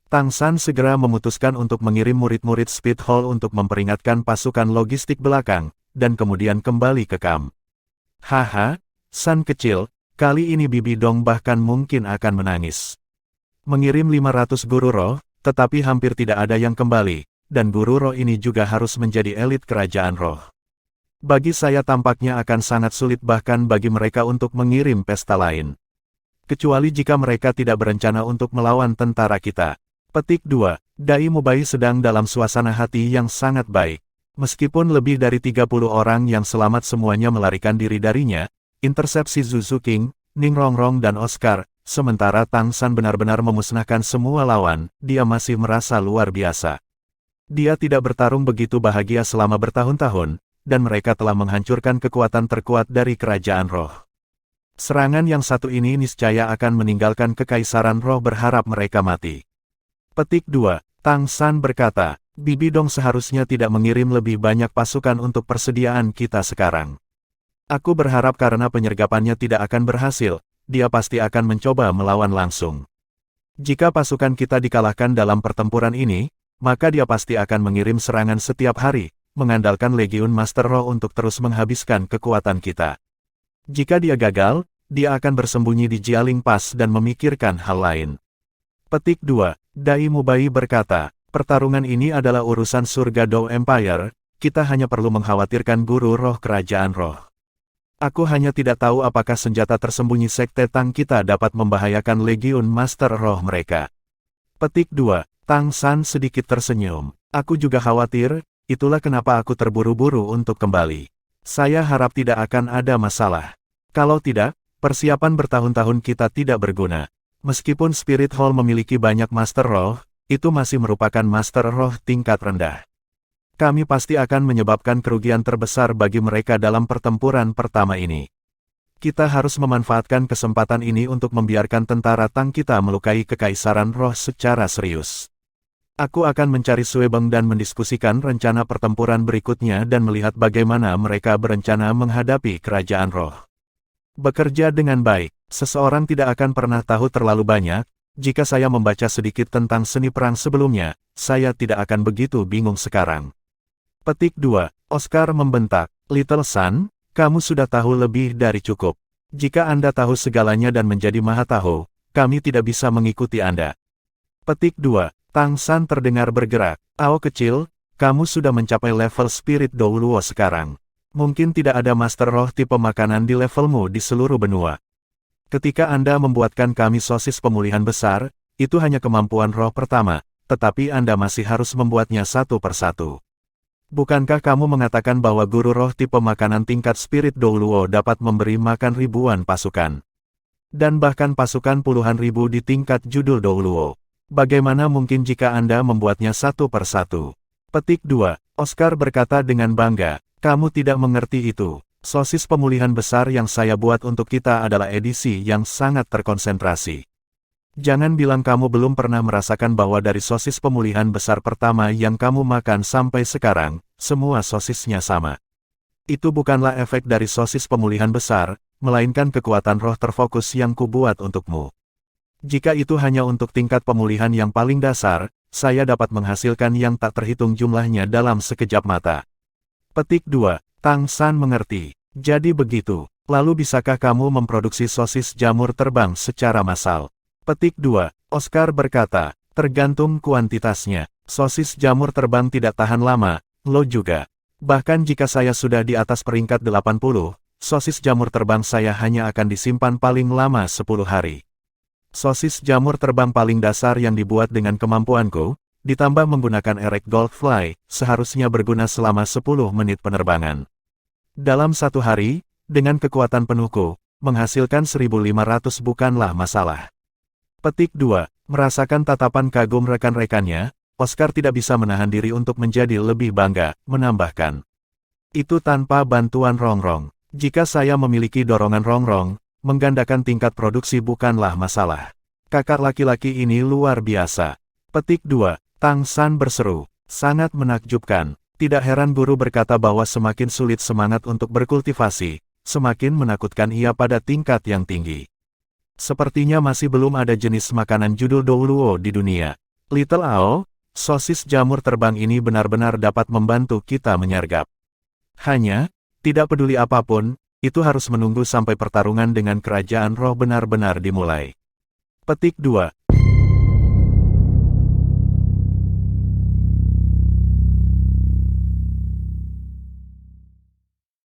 Tang San segera memutuskan untuk mengirim murid-murid Speed Hall untuk memperingatkan pasukan logistik belakang, dan kemudian kembali ke kamp. Haha, San kecil, kali ini Bibi Dong bahkan mungkin akan menangis. Mengirim 500 guru roh, tetapi hampir tidak ada yang kembali, dan guru roh ini juga harus menjadi elit kerajaan roh. Bagi saya tampaknya akan sangat sulit bahkan bagi mereka untuk mengirim pesta lain. Kecuali jika mereka tidak berencana untuk melawan tentara kita. Petik 2. Dai Mubai sedang dalam suasana hati yang sangat baik. Meskipun lebih dari 30 orang yang selamat semuanya melarikan diri darinya, intersepsi Zuzu King, Ning Rongrong dan Oscar, sementara Tang San benar-benar memusnahkan semua lawan, dia masih merasa luar biasa. Dia tidak bertarung begitu bahagia selama bertahun-tahun, dan mereka telah menghancurkan kekuatan terkuat dari kerajaan roh. Serangan yang satu ini niscaya akan meninggalkan Kekaisaran Roh berharap mereka mati. Petik 2. Tang San berkata, Bibi Dong seharusnya tidak mengirim lebih banyak pasukan untuk persediaan kita sekarang. Aku berharap karena penyergapannya tidak akan berhasil, dia pasti akan mencoba melawan langsung. Jika pasukan kita dikalahkan dalam pertempuran ini, maka dia pasti akan mengirim serangan setiap hari, mengandalkan Legiun Master Roh untuk terus menghabiskan kekuatan kita. Jika dia gagal, dia akan bersembunyi di Jialing Pass dan memikirkan hal lain. Petik 2. Dai Mubai berkata, pertarungan ini adalah urusan surga Dou Empire, kita hanya perlu mengkhawatirkan guru roh kerajaan roh. Aku hanya tidak tahu apakah senjata tersembunyi Sekte Tang kita dapat membahayakan Legiun Master Roh mereka. Petik 2. Tang San sedikit tersenyum. Aku juga khawatir, itulah kenapa aku terburu-buru untuk kembali. Saya harap tidak akan ada masalah. Kalau tidak, persiapan bertahun-tahun kita tidak berguna. Meskipun Spirit Hall memiliki banyak Master Roh, itu masih merupakan Master Roh tingkat rendah. Kami pasti akan menyebabkan kerugian terbesar bagi mereka dalam pertempuran pertama ini. Kita harus memanfaatkan kesempatan ini untuk membiarkan tentara Tang kita melukai Kekaisaran Roh secara serius. Aku akan mencari Suebeng dan mendiskusikan rencana pertempuran berikutnya dan melihat bagaimana mereka berencana menghadapi Kerajaan Roh. Bekerja dengan baik. Seseorang tidak akan pernah tahu terlalu banyak, jika saya membaca sedikit tentang seni perang sebelumnya, saya tidak akan begitu bingung sekarang. Petik 2. Oscar membentak, Little Sun, kamu sudah tahu lebih dari cukup. Jika Anda tahu segalanya dan menjadi maha tahu, kami tidak bisa mengikuti Anda. Petik 2. Tang San terdengar bergerak, Ao kecil, kamu sudah mencapai level Spirit Dou Luo sekarang. Mungkin tidak ada Master Roh tipe makanan di levelmu di seluruh benua. Ketika Anda membuatkan kami sosis pemulihan besar, itu hanya kemampuan roh pertama, tetapi Anda masih harus membuatnya satu persatu. Bukankah kamu mengatakan bahwa guru roh tipe makanan tingkat Spirit Dou Luo dapat memberi makan ribuan pasukan? Dan bahkan pasukan puluhan ribu di tingkat judul Dou Luo. Bagaimana mungkin jika Anda membuatnya satu persatu? Petik 2. Oscar berkata dengan bangga, kamu tidak mengerti itu. Sosis pemulihan besar yang saya buat untuk kita adalah edisi yang sangat terkonsentrasi. Jangan bilang kamu belum pernah merasakan bahwa dari sosis pemulihan besar pertama yang kamu makan sampai sekarang, semua sosisnya sama. Itu bukanlah efek dari sosis pemulihan besar, melainkan kekuatan roh terfokus yang kubuat untukmu. Jika itu hanya untuk tingkat pemulihan yang paling dasar, saya dapat menghasilkan yang tak terhitung jumlahnya dalam sekejap mata. Petik 2. Tang San mengerti. Jadi begitu. Lalu bisakah kamu memproduksi sosis jamur terbang secara massal? Petik 2. Oscar berkata, tergantung kuantitasnya. Sosis jamur terbang tidak tahan lama, lo juga. Bahkan jika saya sudah di atas peringkat 80, sosis jamur terbang saya hanya akan disimpan paling lama 10 hari. Sosis jamur terbang paling dasar yang dibuat dengan kemampuanku, ditambah menggunakan erek Goldfly, seharusnya berguna selama 10 menit penerbangan. Dalam satu hari, dengan kekuatan penuhku, menghasilkan 1.500 bukanlah masalah. Petik 2. Merasakan tatapan kagum rekan-rekannya, Oscar tidak bisa menahan diri untuk menjadi lebih bangga, menambahkan. Itu tanpa bantuan Rongrong. Jika saya memiliki dorongan Rongrong, menggandakan tingkat produksi bukanlah masalah. Kakak laki-laki ini luar biasa. Petik 2. Tang San berseru. Sangat menakjubkan. Tidak heran guru berkata bahwa semakin sulit semangat untuk berkultivasi, semakin menakutkan ia pada tingkat yang tinggi. Sepertinya masih belum ada jenis makanan judul Douluo di dunia. Little Ao, sosis jamur terbang ini benar-benar dapat membantu kita menyergap. Hanya, tidak peduli apapun, itu harus menunggu sampai pertarungan dengan kerajaan roh benar-benar dimulai. Petik 2.